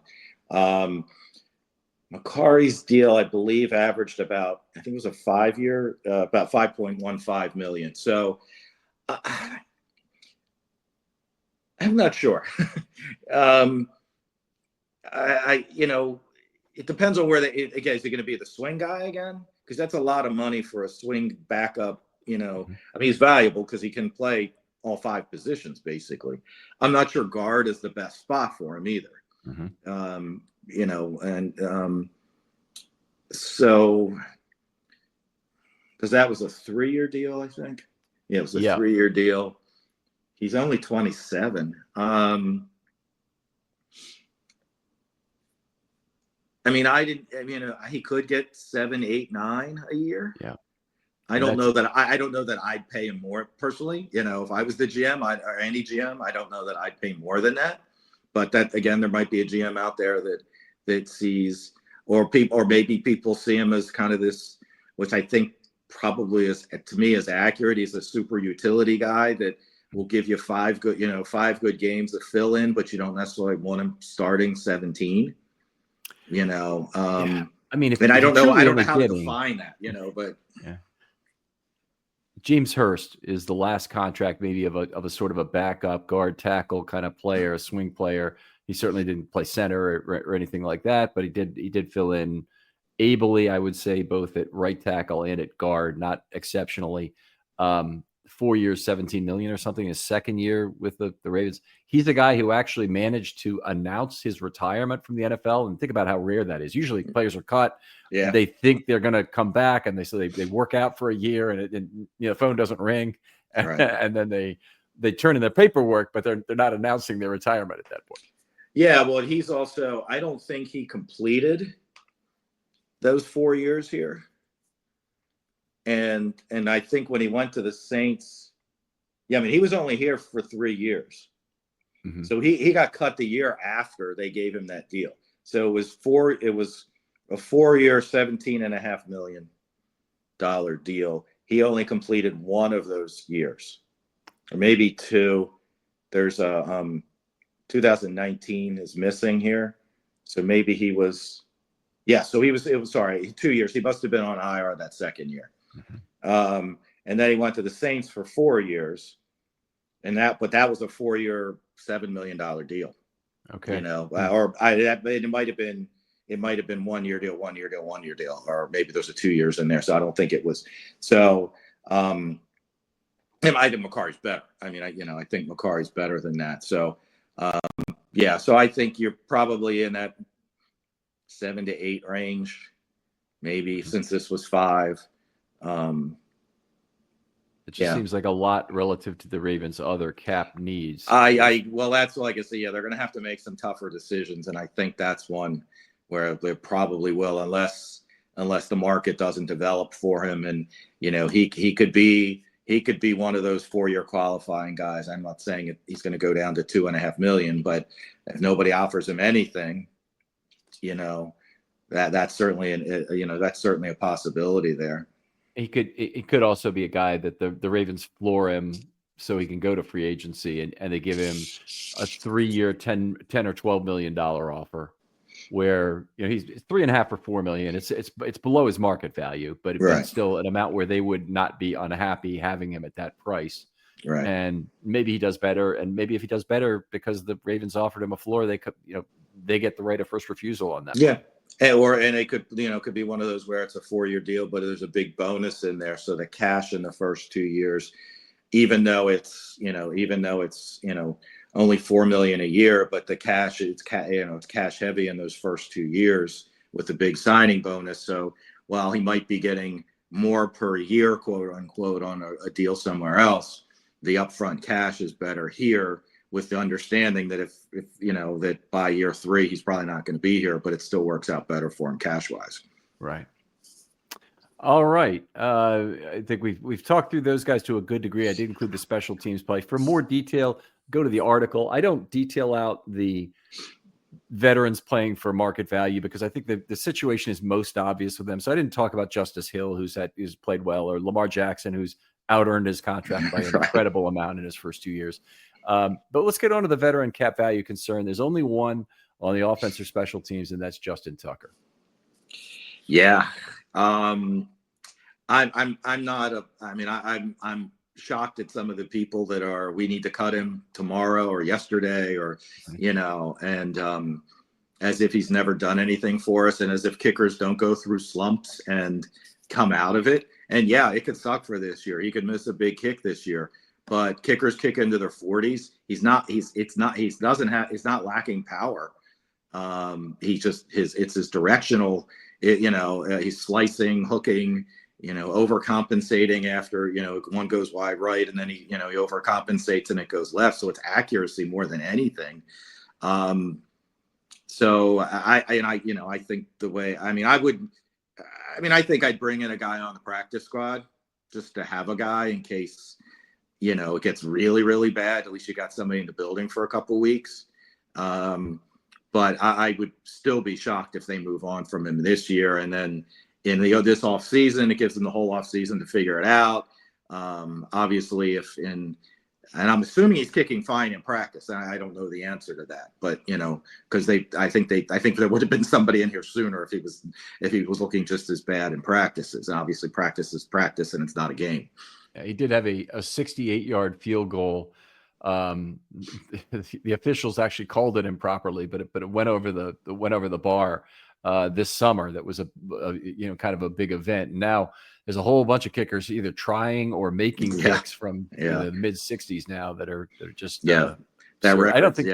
McCary's deal, I believe, averaged about, I think it was a 5-year, about 5.15 million. So I'm not sure. It depends on where is he going to be the swing guy again? Because that's a lot of money for a swing backup. He's valuable because he can play all 5 positions, basically. I'm not sure guard is the best spot for him either. Mm-hmm. So because that was a 3-year deal, I think. Yeah, it was a 3-year deal. He's only 27. He could get 7, 8, 9 a year. Yeah. I don't know that I'd pay him more personally. If I was the GM or any GM, I don't know that I'd pay more than that. But that, again, there might be a GM out there that sees, or maybe people see him as kind of this, which I think probably is, to me, is accurate. He's a super utility guy that will give you 5 good games to fill in, but you don't necessarily want him starting 17. And I don't know how to define that, but James Hurst is the last contract maybe of a sort of a backup guard tackle kind of player, a swing player. He certainly didn't play center or anything like that, but he did fill in ably, I would say, both at right tackle and at guard, not exceptionally. 4 years, 17 million or something, his second year with the Ravens. He's the guy who actually managed to announce his retirement from the NFL. And think about how rare that is. Usually players are cut. Yeah. They think they're going to come back, and they work out for a year, and the phone doesn't ring. And, Right. and then they turn in their paperwork, but they're not announcing their retirement at that point. Yeah. Well, he's also, I don't think he completed those 4 years here. And I think when he went to the Saints, I mean, he was only here for 3 years. Mm-hmm. So he got cut the year after they gave him that deal. So it was a 4-year, $17.5 million deal. He only completed one of those years, or maybe two. There's a 2019 is missing here. So maybe he was, so it was 2 years. He must have been on IR that second year. Mm-hmm. And then he went to the Saints for 4 years, but that was a 4-year, $7 million deal. Okay. It might have been 1 year deal, 1 year deal, 1 year deal, or maybe there's a 2 years in there. So I don't think it was. So, I think Makari's better. I mean, I think Makari's better than that. So, so I think you're probably in that 7 to 8 range, maybe, since this was 5. It just seems like a lot relative to the Ravens' other cap needs. Well, that's like I say, they're going to have to make some tougher decisions, and I think that's one where they probably will, unless the market doesn't develop for him, and he could be one of those 4-year qualifying guys. I'm not saying he's going to go down to $2.5 million, but if nobody offers him anything, that's certainly a possibility there. It could also be a guy that the Ravens floor him so he can go to free agency, and they give him a 3-year, $10 or $12 million offer, where he's 3.5 or $4 million. It's below his market value, but it's still an amount where they would not be unhappy having him at that price. Right. And maybe he does better, and maybe if he does better because the Ravens offered him a floor, they could they get the right of first refusal on that. Yeah. And it could be one of those where it's a 4-year deal, but there's a big bonus in there. So the cash in the first 2 years, even though it's only $4 million a year, but the cash, it's cash heavy in those first 2 years with the big signing bonus. So while he might be getting more per year, quote unquote, on a deal somewhere else, the upfront cash is better here, with the understanding that if that by year 3 he's probably not going to be here, but it still works out better for him cash wise. Right. All right. I think we've talked through those guys to a good degree. I did include the special teams play. For more detail, go to the article. I don't detail out the veterans playing for market value because I think the situation is most obvious with them. So I didn't talk about Justice Hill, who's played well, or Lamar Jackson, who's out-earned his contract by an incredible amount in his first 2 years. But let's get on to the veteran cap value concern. There's only one on the offense or special teams, and that's Justin Tucker. Yeah. I'm shocked at some of the people that are, we need to cut him tomorrow or yesterday, or, as if he's never done anything for us, and as if kickers don't go through slumps and come out of it. And it could suck for this year. He could miss a big kick this year. But kickers kick into their 40s. He's not lacking power. It's his directional. He's slicing, hooking, overcompensating after one goes wide right, and then he overcompensates and it goes left. So it's accuracy more than anything. So I think I think I'd bring in a guy on the practice squad just to have a guy in case. It gets really, really bad. At least you got somebody in the building for a couple of weeks. But I would still be shocked if they move on from him this year. And then in this off season, it gives them the whole off season to figure it out. Obviously, and I'm assuming he's kicking fine in practice. I don't know the answer to that, but because I think there would have been somebody in here sooner if he was looking just as bad in practices. And obviously, practice is practice, and it's not a game. He did have a 68-yard field goal. The officials actually called it improperly, but it went over the bar this summer. That was a kind of a big event. And now there's a whole bunch of kickers either trying or making kicks from the mid 60s now that are just that record. I don't think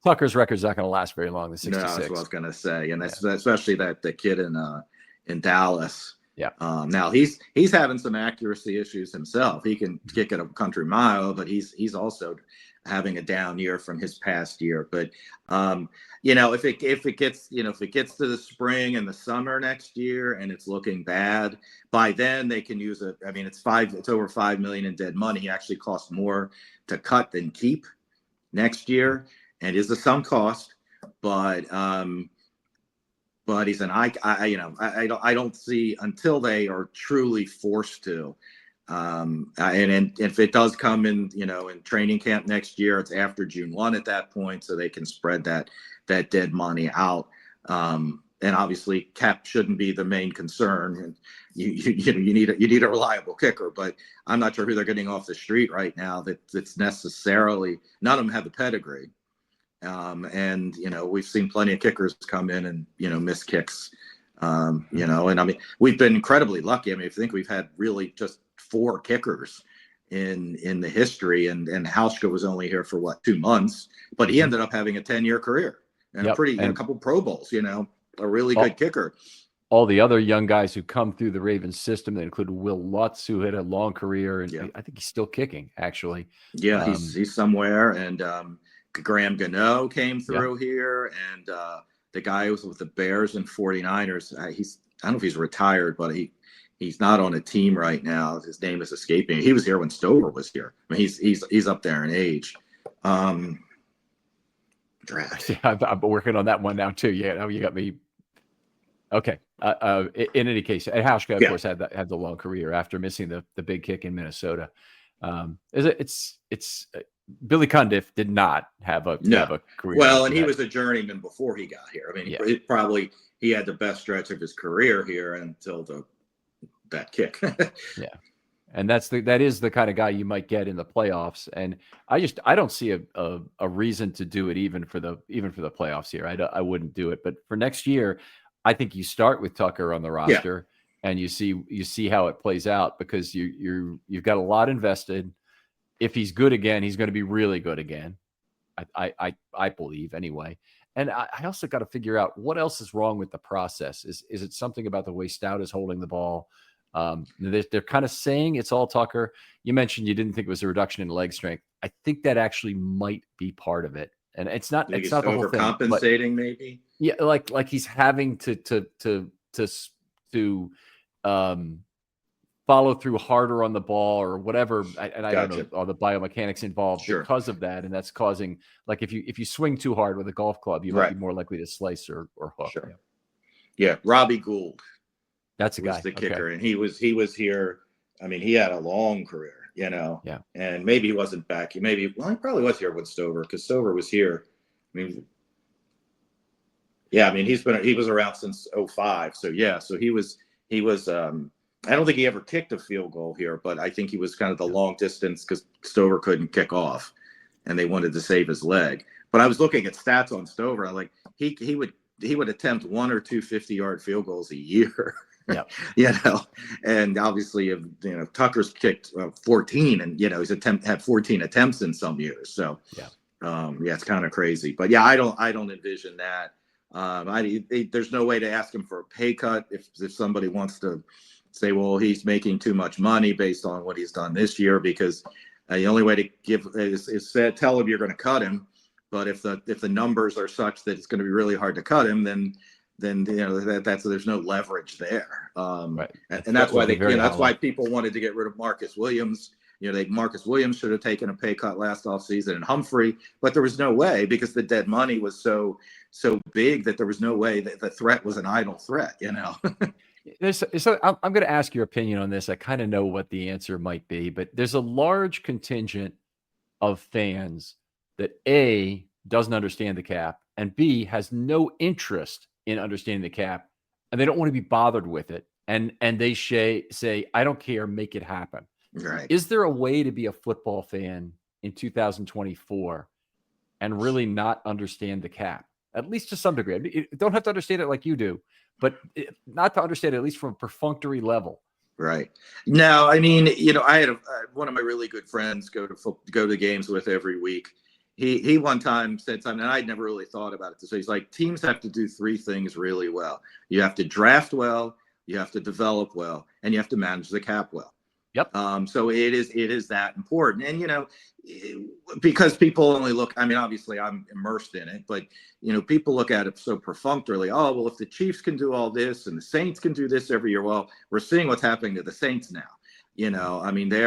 Tucker's record's not going to last very long. The 66. No, that's what I was going to say, and that's especially the kid in Dallas. Yeah. Now he's having some accuracy issues himself. He can kick it a country mile, but he's also having a down year from his past year. But if it gets to the spring and the summer next year and it's looking bad, by then they can use it. I mean, it's over $5 million in dead money. He actually costs more to cut than keep next year, and is a sunk cost, but he's an I don't see until they are truly forced to. And if it does come in training camp next year, it's after June 1 at that point, so they can spread that dead money out. And obviously cap shouldn't be the main concern. And you need a reliable kicker, but I'm not sure who they're getting off the street right now that's necessarily, none of them have the pedigree. And we've seen plenty of kickers come in and miss kicks, and I mean we've been incredibly lucky. I mean, I think we've had really just 4 kickers in the history, and Hauschka was only here for 2 months, but he ended up having a 10-year career and a couple Pro Bowls. A really good kicker. All the other young guys who come through the Ravens system, that included Will Lutz, who had a long career, and I think he's still kicking actually. Yeah, he's somewhere, and Graham Gano came through here, and the guy who was with the Bears and 49ers. I don't know if he's retired, but he's not on a team right now. His name is escaping. He was here when Stover was here. I mean, he's up there in age. Draft. Yeah, I'm working on that one now too. Yeah, you got me. Okay. In any case, Hauschka, of course, had the long career after missing the big kick in Minnesota. It's Billy Cundiff did not have a career. Well, and he was a journeyman before he got here. I mean, he had the best stretch of his career here until that kick. Yeah. And that is the kind of guy you might get in the playoffs. And I don't see a reason to do it even for the playoffs here. I wouldn't do it. But for next year, I think you start with Tucker on the roster and you see how it plays out, because you've got a lot invested. If he's good again, he's going to be really good again. I believe anyway. And I also got to figure out what else is wrong with the process. Is it something about the way Stout is holding the ball? They're kind of saying it's all Tucker. You mentioned you didn't think it was a reduction in leg strength. I think that actually might be part of it. And it's not the whole thing. Overcompensating, maybe. Yeah, like he's having to follow through harder on the ball or whatever. I don't know all the biomechanics involved because of that, and that's causing, like, if you swing too hard with a golf club, you might be more likely to slice or hook. Sure. Yeah, Robbie Gould. That's a guy. The kicker, and he was here. I mean, he had a long career, Yeah. And maybe he wasn't back. He probably was here with Stover, because Stover was here. I mean, he was around since 2005. So he was. I don't think he ever kicked a field goal here, but I think he was kind of the long distance, because Stover couldn't kick off, and they wanted to save his leg. But I was looking at stats on Stover. I'm like, he would attempt 1 or 2 50-yard field goals a year. Yeah. And obviously, Tucker's kicked 14, and he's had 14 attempts in some years. So it's kind of crazy. But I don't envision that. There's no way to ask him for a pay cut if somebody wants to say, well, he's making too much money based on what he's done this year, because the only way to give is tell him you're going to cut him. But if the numbers are such that it's going to be really hard to cut him, then there's no leverage there. Right. And that's why that's why people wanted to get rid of Marcus Williams. Marcus Williams should have taken a pay cut last offseason, and Humphrey, but there was no way, because the dead money was so big that there was no way that the threat was an idle threat. So I'm going to ask your opinion on this. I kind of know what the answer might be, but there's a large contingent of fans that A, doesn't understand the cap, and B, has no interest in understanding the cap, and they don't want to be bothered with it. And they say, I don't care, make it happen. Right. Is there a way to be a football fan in 2024 and really not understand the cap, at least to some degree? I mean, you don't have to understand it like you do, but not to understand it at least from a perfunctory level. Right. No, I mean, I had one of my really good friends go to games with every week. He one time said something, and I'd never really thought about it. So he's like, teams have to do three things really well. You have to draft well, you have to develop well, and you have to manage the cap well. Yep. So it is that important. And, because people only look, I mean, obviously I'm immersed in it, but, people look at it so perfunctorily. Oh, well, if the Chiefs can do all this and the Saints can do this every year, well, we're seeing what's happening to the Saints now. I mean, they've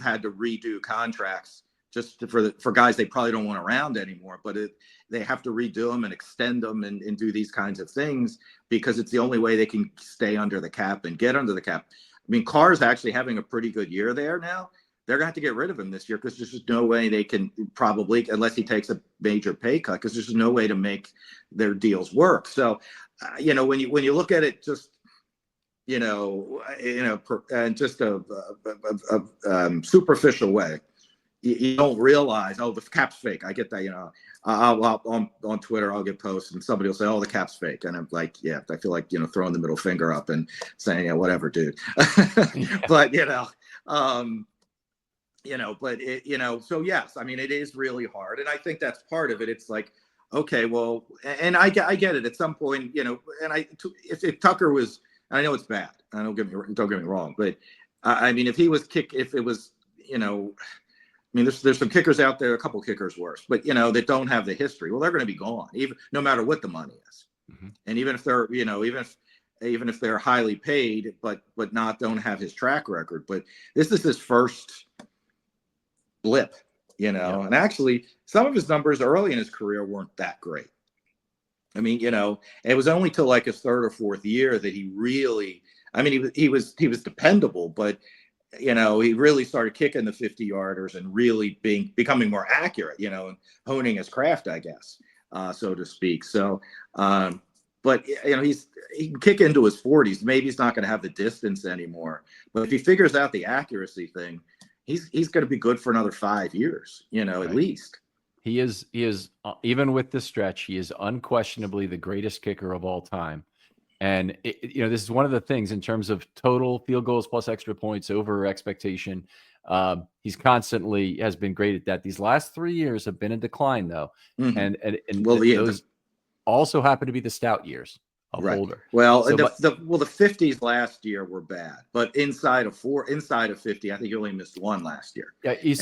had to redo contracts just for guys they probably don't want around anymore, but they have to redo them and extend them and do these kinds of things because it's the only way they can stay under the cap and get under the cap. I mean, Carr's actually having a pretty good year there now. They're going to have to get rid of him this year because there's just no way they can probably, unless he takes a major pay cut, because there's just no way to make their deals work. So, when you look at it just, and just a superficial way, you don't realize, oh, the cap's fake. I get that, I'll on Twitter, I'll get posts and somebody will say, oh, the cap's fake. And I'm like, yeah, I feel like, throwing the middle finger up and saying, yeah, whatever, dude. But, so yes, I mean, it is really hard. And I think that's part of it. It's like, okay, well, and I get it at some point, and if Tucker was, I know it's bad. Don't get me wrong, but I mean, if it was, I mean, there's some kickers out there, a couple kickers worse, but that don't have the history. Well, they're going to be gone, even no matter what the money is, and even if they're, even if they're highly paid, but don't have his track record. But this is his first blip, and actually some of his numbers early in his career weren't that great. I mean, it was only till like his third or fourth year that he really, I mean, he was dependable, but he really started kicking the 50-yarders and really becoming more accurate, and honing his craft, I guess, so to speak. So, but he can kick into his 40s. Maybe he's not going to have the distance anymore, but if he figures out the accuracy thing, he's going to be good for another 5 years, at least. He is even with this stretch, he is unquestionably the greatest kicker of all time. And this is one of the things in terms of total field goals plus extra points over expectation. He's constantly has been great at that. These last 3 years have been in decline though. Mm-hmm. Those also happen to be the stout years of Holder. Well, so, the 50s last year were bad, but inside of 50, I think he only missed one last year. Yeah, he's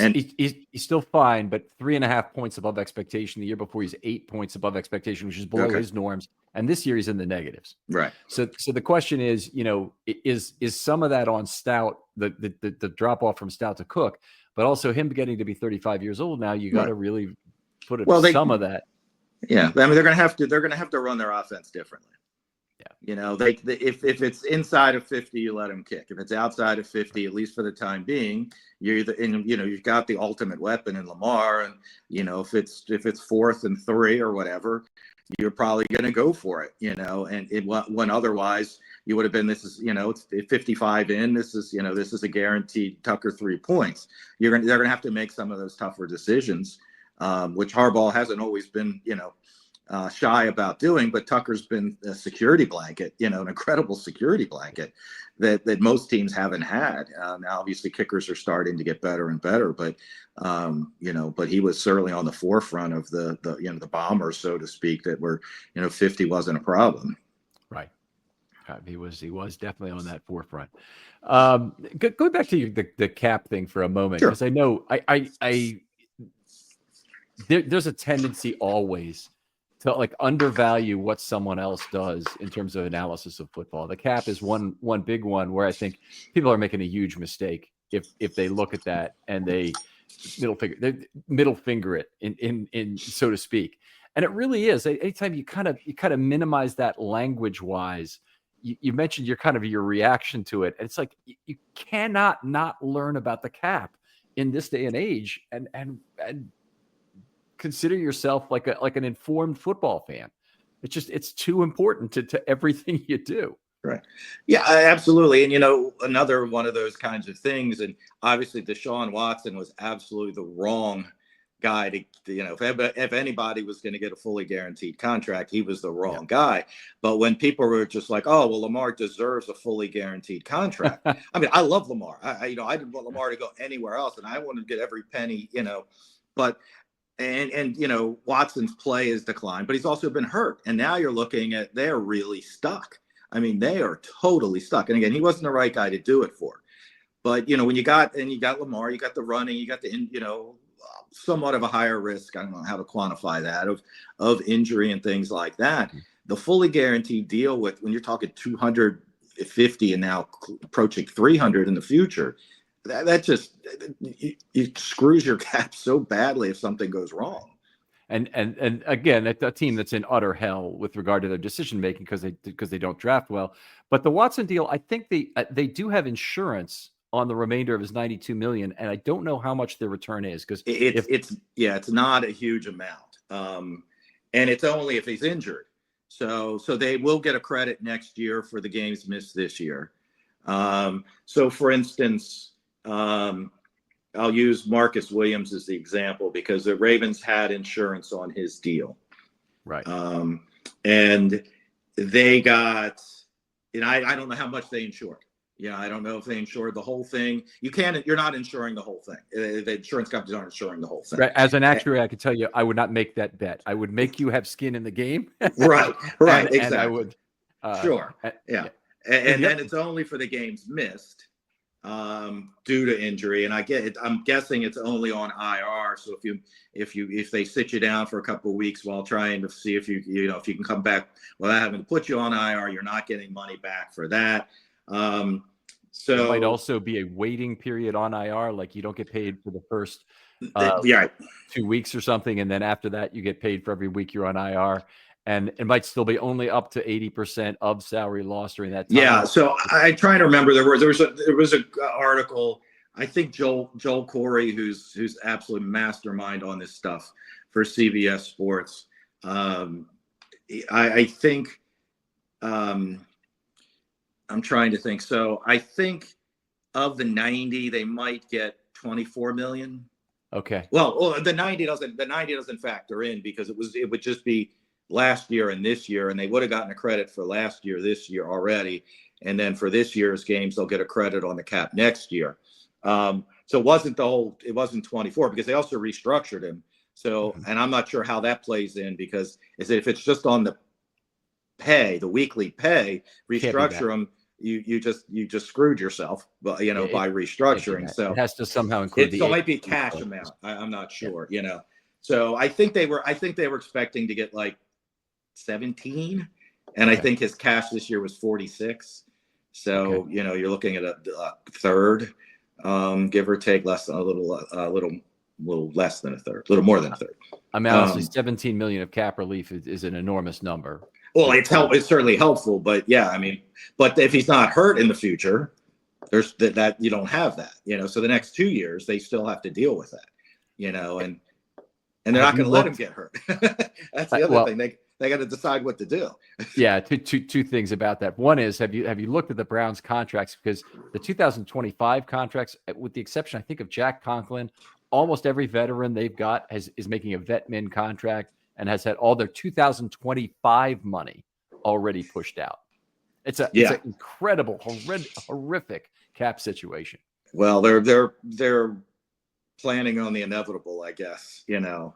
still fine, but 3.5 points above expectation. The year before, he's 8 points above expectation, which is below his norms. And this year, he's in the negatives. Right. So the question is, is some of that on Stout, the drop off from Stout to Cook, but also him getting to be 35 years old now. You got to really put some of that. Yeah, I mean, they're going to have to run their offense differently. Yeah, if it's inside of 50, you let him kick. If it's outside of 50, at least for the time being, you've got the ultimate weapon in Lamar, and if it's 4th and 3 or whatever, you're probably going to go for it. And when otherwise you would have been, this is it's 55 in. This is a guaranteed Tucker 3 points. They're going to have to make some of those tougher decisions, which Harbaugh hasn't always been shy about doing, but Tucker's been a security blanket, an incredible security blanket that most teams haven't had. Now, obviously, kickers are starting to get better and better, but but he was certainly on the forefront of the bombers, so to speak, that were 50 wasn't a problem. Right. He was definitely on that forefront. Going back to the cap thing for a moment, because I know there's a tendency always to like undervalue what someone else does in terms of analysis of football. The cap is one big one where I think people are making a huge mistake if they look at that and they middle finger it in so to speak. And it really is. Anytime you kind of minimize that language wise, you mentioned your reaction to it. And it's like you cannot not learn about the cap in this day and age and consider yourself like an informed football fan. It's too important to everything you do. Right. Yeah, absolutely. And, another one of those kinds of things. And obviously, Deshaun Watson was absolutely the wrong guy if anybody was going to get a fully guaranteed contract, he was the wrong guy. But when people were just like, oh, well, Lamar deserves a fully guaranteed contract. I mean, I love Lamar. I didn't want Lamar to go anywhere else, and I want to get every penny, but Watson's play has declined, but he's also been hurt. And now you're looking at, they're really stuck. I mean, they are totally stuck. And again, he wasn't the right guy to do it for. But, when you got Lamar, you got the running, you got the, somewhat of a higher risk. I don't know how to quantify that of injury and things like that. The fully guaranteed deal when you're talking 250 and now approaching 300 in the future, that just it screws your cap so badly if something goes wrong. And again, a team that's in utter hell with regard to their decision making because they don't draft well. But the Watson deal, I think they do have insurance on the remainder of his $92 million, and I don't know how much their return is because it's not a huge amount, and it's only if he's injured. So they will get a credit next year for the games missed this year. So for instance, I'll use Marcus Williams as the example because the Ravens had insurance on his deal. Right. And they got, I don't know how much they insured. Yeah, I don't know if they insured the whole thing. You're not insuring the whole thing. The insurance companies aren't insuring the whole thing. Right. As an actuary, I can tell you, I would not make that bet. I would make you have skin in the game. Right. Exactly. And I would. Sure. Yeah. And then it's only for the games missed. Due to injury, and I get it. I'm guessing it's only on IR. So if they sit you down for a couple of weeks while trying to see if you can come back without having to put you on IR, you're not getting money back for that. So there might also be a waiting period on IR, like you don't get paid for the first 2 weeks or something, and then after that you get paid for every week you're on IR. And it might still be only up to 80% of salary lost during that time. Yeah. So I'm trying to remember. There was a article. I think Joel Corey, who's absolute mastermind on this stuff for CBS Sports. I think. I'm trying to think. So I think of the 90, they might get 24 million. Okay. Well, the 90 doesn't factor in because it would just be last year and this year, and they would have gotten a credit for last year, this year already. And then for this year's games, they'll get a credit on the cap next year. So it wasn't 24 because they also restructured him. So, and I'm not sure how that plays in because if it's just on the pay, the weekly pay, restructure them, you just screwed yourself, by restructuring. So it has to somehow include it might be cash amount. I'm not sure, So I think they were expecting to get like 17, and I think his cash this year was 46. So you're looking at a third, give or take, a little less than a third, a little more than a third. I mean, honestly, 17 million of cap relief is an enormous number. Well, it's certainly helpful, but yeah, I mean, but if he's not hurt in the future, there's that you don't have that, So the next 2 years, they still have to deal with that, and they're not going to let him get hurt. That's the other thing. They got to decide what to do. Yeah, two things about that. One is, have you looked at the Browns contracts? Because the 2025 contracts, with the exception, I think, of Jack Conklin, almost every veteran they've got is making a vet min contract and has had all their 2025 money already pushed out. It's an incredible, horrific cap situation. Well, they're planning on the inevitable, I guess, and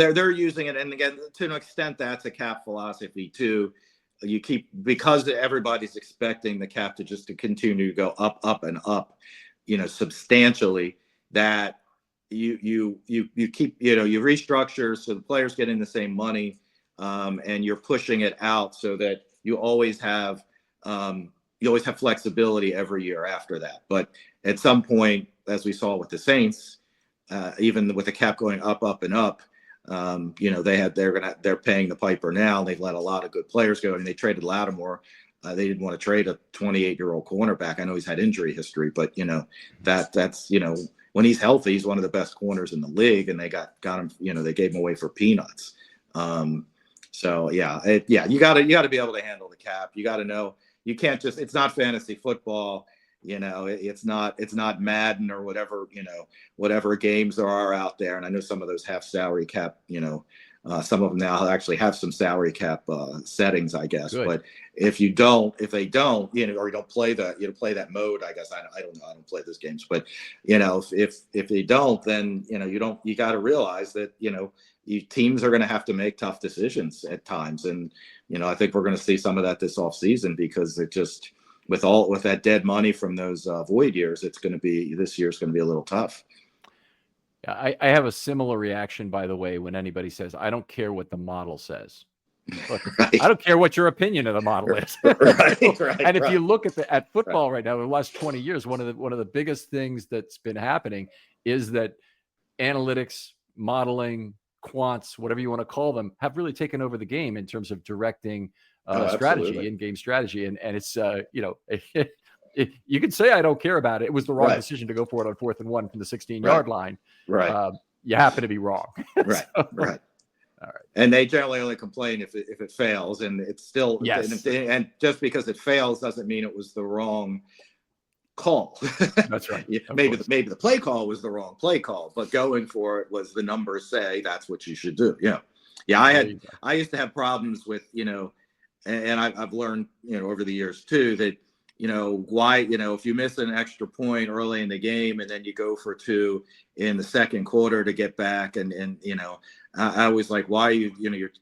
they're using it. And again, to an extent, that's a cap philosophy too. Because everybody's expecting the cap to continue to go up and up, substantially, that you keep, you restructure so the players getting the same money, and you're pushing it out so that you always have flexibility every year after that. But at some point, as we saw with the Saints, even with the cap going up and up, they're paying the piper now. They've let a lot of good players go, and they traded Lattimore. They didn't want to trade a 28-year-old cornerback. I know he's had injury history, but that's when he's healthy, he's one of the best corners in the league, and they got him. They gave him away for peanuts. So yeah, you got to be able to handle the cap. You got to know you can't just. It's not fantasy football. It's not Madden or whatever. Whatever games there are out there. And I know some of those have salary cap. Some of them now actually have some salary cap settings, I guess. Good. But if they don't, or you don't play that mode, I guess I don't know. I don't play those games, but if they don't, then you got to realize that teams are going to have to make tough decisions at times, and I think we're going to see some of that this offseason because it just with that dead money from those void years, this year's going to be a little tough. I have a similar reaction, by the way, when anybody says, I don't care what the model says. Look, Right. I don't care what your opinion of the model is. Right, and if you look at football right now, in the last 20 years, one of the biggest things that's been happening is that analytics, modeling, quants, whatever you want to call them, have really taken over the game in terms of directing strategy, in-game strategy. And it's, you could say I don't care about it. It was the wrong decision to go for it on 4th and 1 from the 16-yard line. Right. You happen to be wrong. Right. Right. All right. And they generally only complain if it fails, and it's still and just because it fails doesn't mean it was the wrong call. That's right. Maybe the play call was the wrong play call, but going for it was the numbers say that's what you should do. Yeah. I used to have problems with and I've learned over the years too that why if you miss an extra point early in the game and then you go for 2 in the second quarter to get back and I was like, why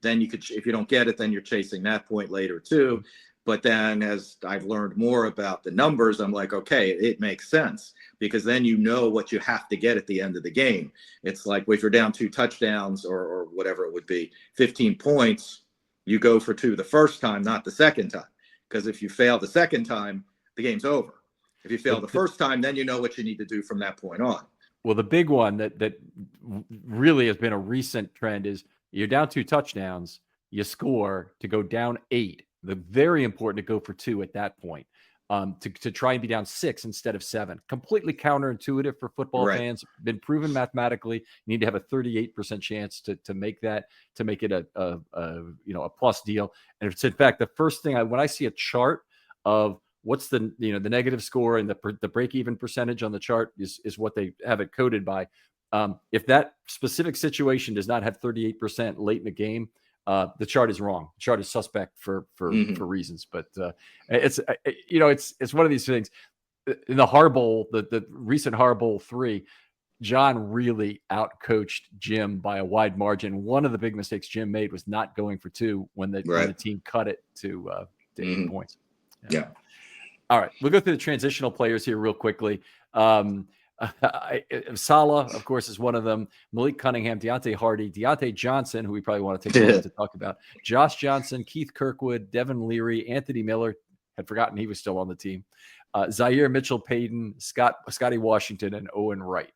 then you could, if you don't get it, then you're chasing that point later too. But then as I've learned more about the numbers, I'm like, okay, it makes sense because then what you have to get at the end of the game. It's like if you're down 2 touchdowns or whatever it would be, 15 points, you go for 2 the first time, not the second time. Because if you fail the second time, the game's over. If you fail the first time, then you know what you need to do from that point on. Well, the big one that really has been a recent trend is you're down 2 touchdowns, you score to go down 8. Very important to go for 2 at that point, to try and be down 6 instead of 7. Completely counterintuitive for football fans. Been proven mathematically. You need to have a 38% chance to make that, to make it a plus deal. And it's in fact the first thing when I see a chart of what's the the negative score and the break even percentage on the chart is what they have it coded by. If that specific situation does not have 38% late in the game, the chart is wrong. The chart is suspect for reasons, but it's one of these things. In the Harbaugh, the recent Harbaugh 3, John really outcoached Jim by a wide margin. One of the big mistakes Jim made was not going for 2 when the team cut it to 8 points. Yeah. All right, we'll go through the transitional players here real quickly. Salah, of course, is one of them. Malik Cunningham, Deontay Hardy, Deontay Johnson, who we probably want to take a minute to talk about. Josh Johnson, Keith Kirkwood, Devin Leary, Anthony Miller. Had forgotten he was still on the team. Zaire Mitchell-Payton, Scotty Washington, and Owen Wright.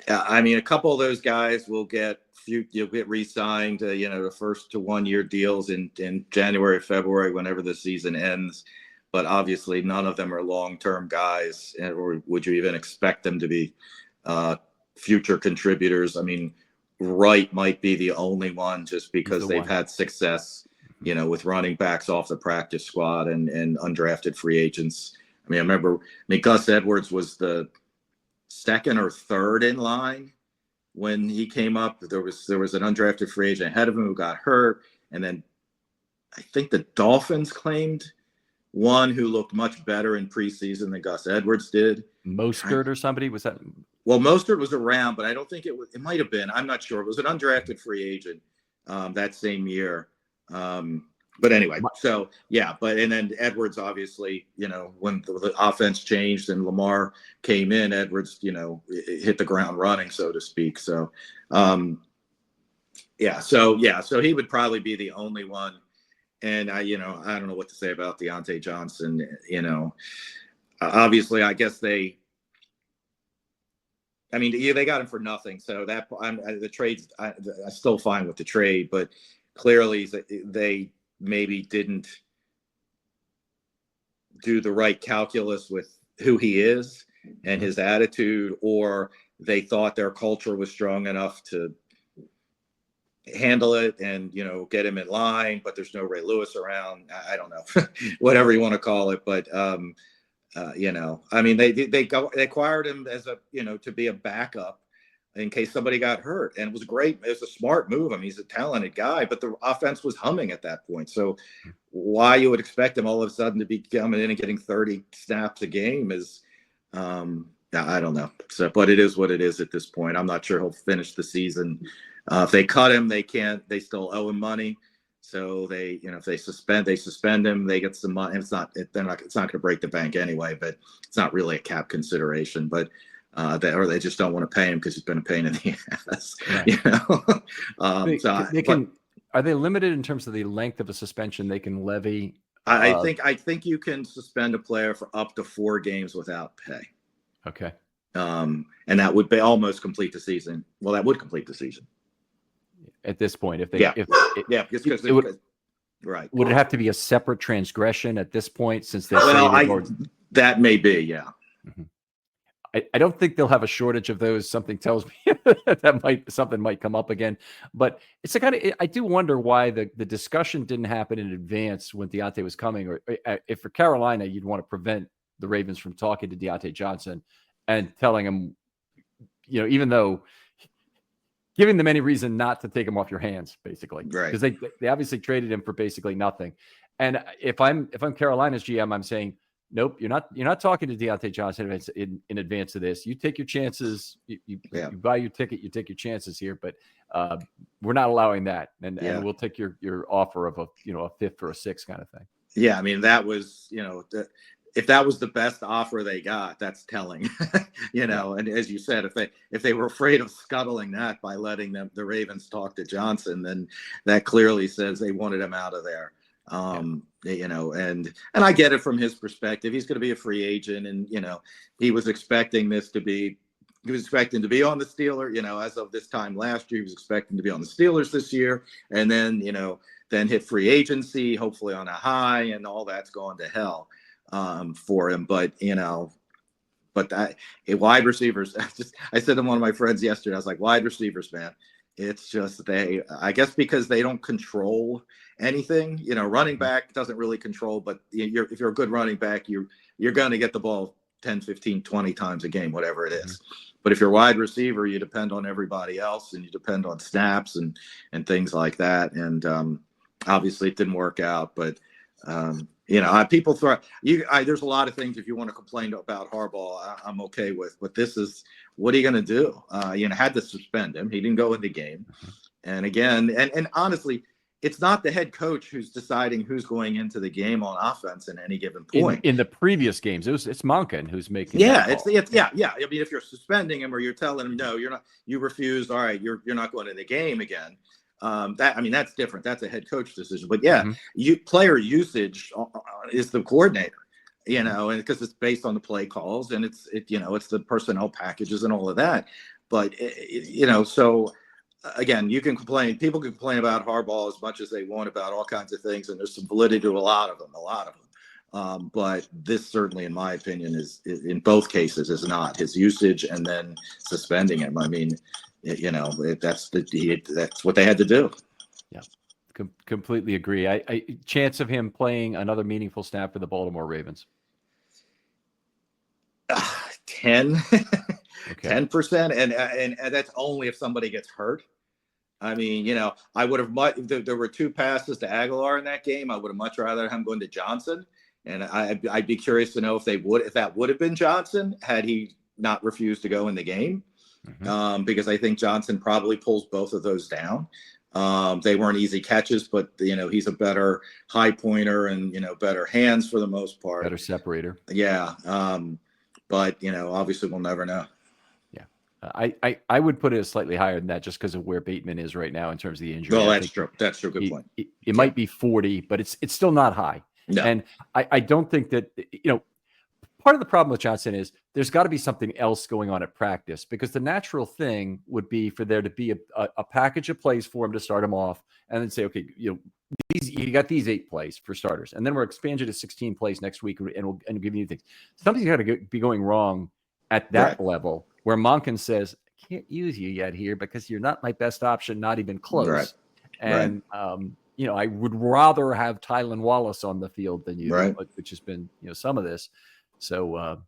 Yeah, I mean, a couple of those guys you'll get re-signed, the first to 1 year deals in January, February, whenever the season ends. But obviously none of them are long-term guys, or would you even expect them to be future contributors? I mean, Wright might be the only one just because they've had success, with running backs off the practice squad and undrafted free agents. I mean, Gus Edwards was the second or third in line when he came up. There was an undrafted free agent ahead of him who got hurt, and then I think the Dolphins claimed one who looked much better in preseason than Gus Edwards did. Mostert or somebody, was that? Well, Mostert was around, but I don't think it was. It might have been. I'm not sure. It was an undrafted free agent that same year. But anyway, so yeah. And then Edwards, obviously, when the offense changed and Lamar came in, Edwards, hit the ground running, so to speak. So, so he would probably be the only one. And I don't know what to say about Deontay Johnson. Obviously, I guess they got him for nothing. So that the trades, I still fine with the trade, but clearly they maybe didn't do the right calculus with who he is and his attitude, or they thought their culture was strong enough to handle it and, get him in line, but there's no Ray Lewis around. I don't know, whatever you want to call it. But, I mean, they acquired him as to be a backup in case somebody got hurt. And it was great. It was a smart move. I mean, he's a talented guy, but the offense was humming at that point. So why you would expect him all of a sudden to be coming in and getting 30 snaps a game is, I don't know. So, but it is what it is at this point. I'm not sure he'll finish the season. If they cut him, they still owe him money. So if they suspend him, they get some money. It's not going to break the bank anyway, but it's not really a cap consideration, but they just don't want to pay him because he's been a pain in the ass, right. Are they limited in terms of the length of a suspension they can levy? I think you can suspend a player for up to 4 games without pay. Okay. And that would be almost complete the season. Well, that would complete the season. At this point, right. Would it have to be a separate transgression at this point since they that may be, yeah. Mm-hmm. I don't think they'll have a shortage of those. Something tells me that something might come up again, but it's I do wonder why the discussion didn't happen in advance when Diontae was coming, or if for Carolina, you'd want to prevent the Ravens from talking to Diontae Johnson and telling him, even though giving them any reason not to take him off your hands, basically, right? Because they obviously traded him for basically nothing. And if I'm Carolina's GM, I'm saying, nope, you're not talking to Diontae Johnson in advance of this. You take your chances. You buy your ticket. You take your chances here, but we're not allowing that, and we'll take your offer of a 5th or a 6th kind of thing. Yeah, I mean that was if that was the best offer they got, that's telling, And as you said, if they were afraid of scuttling that by letting the Ravens talk to Johnson, then that clearly says they wanted him out of there. And I get it from his perspective. He's going to be a free agent, and he was expecting this to be. He was expecting to be on the Steelers, as of this time last year. He was expecting to be on the Steelers this year, and then hit free agency, hopefully on a high, and all that's gone to hell for him. But wide receivers. I said to one of my friends yesterday, I was like, wide receivers, man. It's just I guess because they don't control anything. Running back doesn't really control, but if you're a good running back, you're going to get the ball 10, 15, 20 times a game, whatever it is. But if you're a wide receiver, you depend on everybody else, and you depend on snaps and things like that. And obviously it didn't work out, but people there's a lot of things, if you want to complain about Harbaugh, I'm okay with, but this is, what are you going to do? Had to suspend him. He didn't go in the game. And again, and honestly, it's not the head coach who's deciding who's going into the game on offense at any given point. In the previous games, it's Monken who's making. Yeah, I mean, if you're suspending him or you're telling him, no, you're not, you refused. All right, you're not going to the game again. That's different. That's a head coach decision. But player usage is the coordinator. And because it's based on the play calls, and it's the personnel packages and all of that. But so. Again, you can complain. People can complain about Harbaugh as much as they want about all kinds of things, and there's some validity to a lot of them. But this certainly, in my opinion, is in both cases is not his usage and then suspending him. I mean, that's what they had to do. Yeah, completely agree. I chance of him playing another meaningful snap for the Baltimore Ravens. 10. Okay. 10%, and that's only if somebody gets hurt. I mean, I would have there were 2 passes to Aguilar in that game. I would have much rather him going to Johnson, and I'd be curious to know if that would have been Johnson had he not refused to go in the game, because I think Johnson probably pulls both of those down. They weren't easy catches, but he's a better high pointer and better hands for the most part, better separator. Yeah, but obviously we'll never know. I would put it slightly higher than that just because of where Bateman is right now in terms of the injury. Well, that's true. That's true. Good point. It might be 40, but it's still not high. No. And I don't think that, part of the problem with Johnson is there's got to be something else going on at practice, because the natural thing would be for there to be a package of plays for him to start him off and then say, okay, you got these 8 plays for starters, and then we're expanding to 16 plays next week, and we'll give you things. Something's got to be going wrong at that level, where Monken says, can't use you yet here because you're not my best option, not even close. Right. And, I would rather have Tylan Wallace on the field than you, Right. which has been, some of this. So,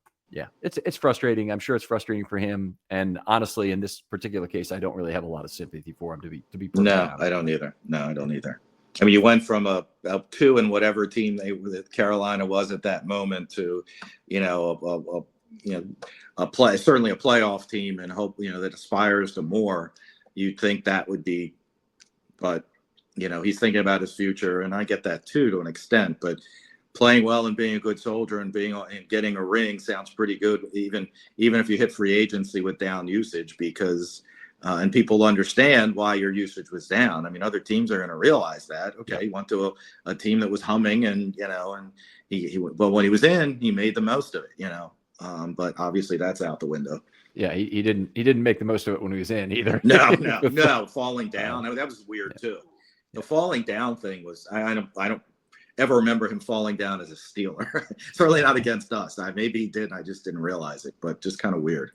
it's frustrating. I'm sure it's frustrating for him. And honestly, in this particular case, I don't really have a lot of sympathy for him, to be perfectly No, honest. I don't either. No, I don't either. I mean, you went from a 2 in whatever team that Carolina was at that moment to, certainly a playoff team, and hope, that aspires to more. You'd think that would be, but, he's thinking about his future, and I get that too, to an extent, but playing well and being a good soldier and getting a ring sounds pretty good, even if you hit free agency with down usage, because and people understand why your usage was down. I mean, other teams are going to realize that. Okay, he went to a team that was humming, and and but when he was in, he made the most of it. But obviously that's out the window. Yeah, he didn't make the most of it when he was in either. No, falling down. I mean, that was weird too. The falling down thing was, I don't ever remember him falling down as a Steeler. Certainly not against us. Maybe he did. I just didn't realize it, but just kind of weird.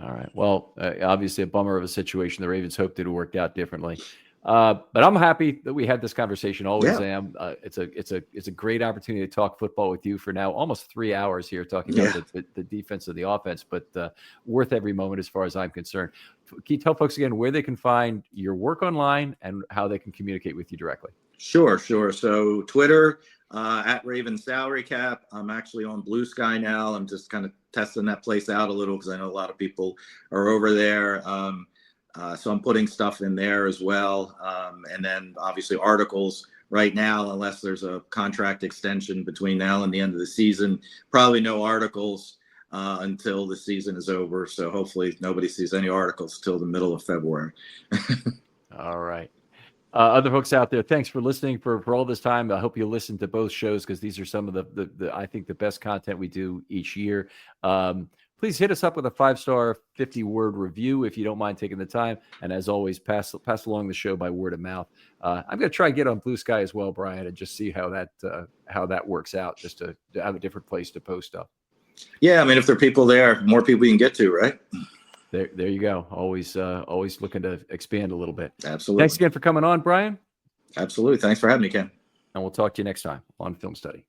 All right. Well, obviously a bummer of a situation. The Ravens hoped it would work out differently. But I'm happy that we had this conversation. Always am. It's a great opportunity to talk football with you for now almost 3 hours here, talking about the defense of the offense, but worth every moment as far as I'm concerned. Can you tell folks again where they can find your work online and how they can communicate with you directly? Sure. So Twitter, at Raven Salary Cap. I'm actually on Blue Sky now. I'm just kind of testing that place out a little, because I know a lot of people are over there. So I'm putting stuff in there as well. And then obviously articles right now, unless there's a contract extension between now and the end of the season, probably no articles until the season is over. So hopefully nobody sees any articles till the middle of February. All right. Other folks out there, thanks for listening for all this time. I hope you listen to both shows, because these are some of the I think the best content we do each year. Please hit us up with a 5-star 50-word review if you don't mind taking the time. And as always, pass along the show by word of mouth. I'm going to try and get on Blue Sky as well, Brian, and just see how that works out, just to have a different place to post stuff. Yeah, I mean, if there are people there, more people you can get to, right? There you go. Always looking to expand a little bit. Absolutely. Thanks again for coming on, Brian. Absolutely. Thanks for having me, Ken. And we'll talk to you next time on Film Study.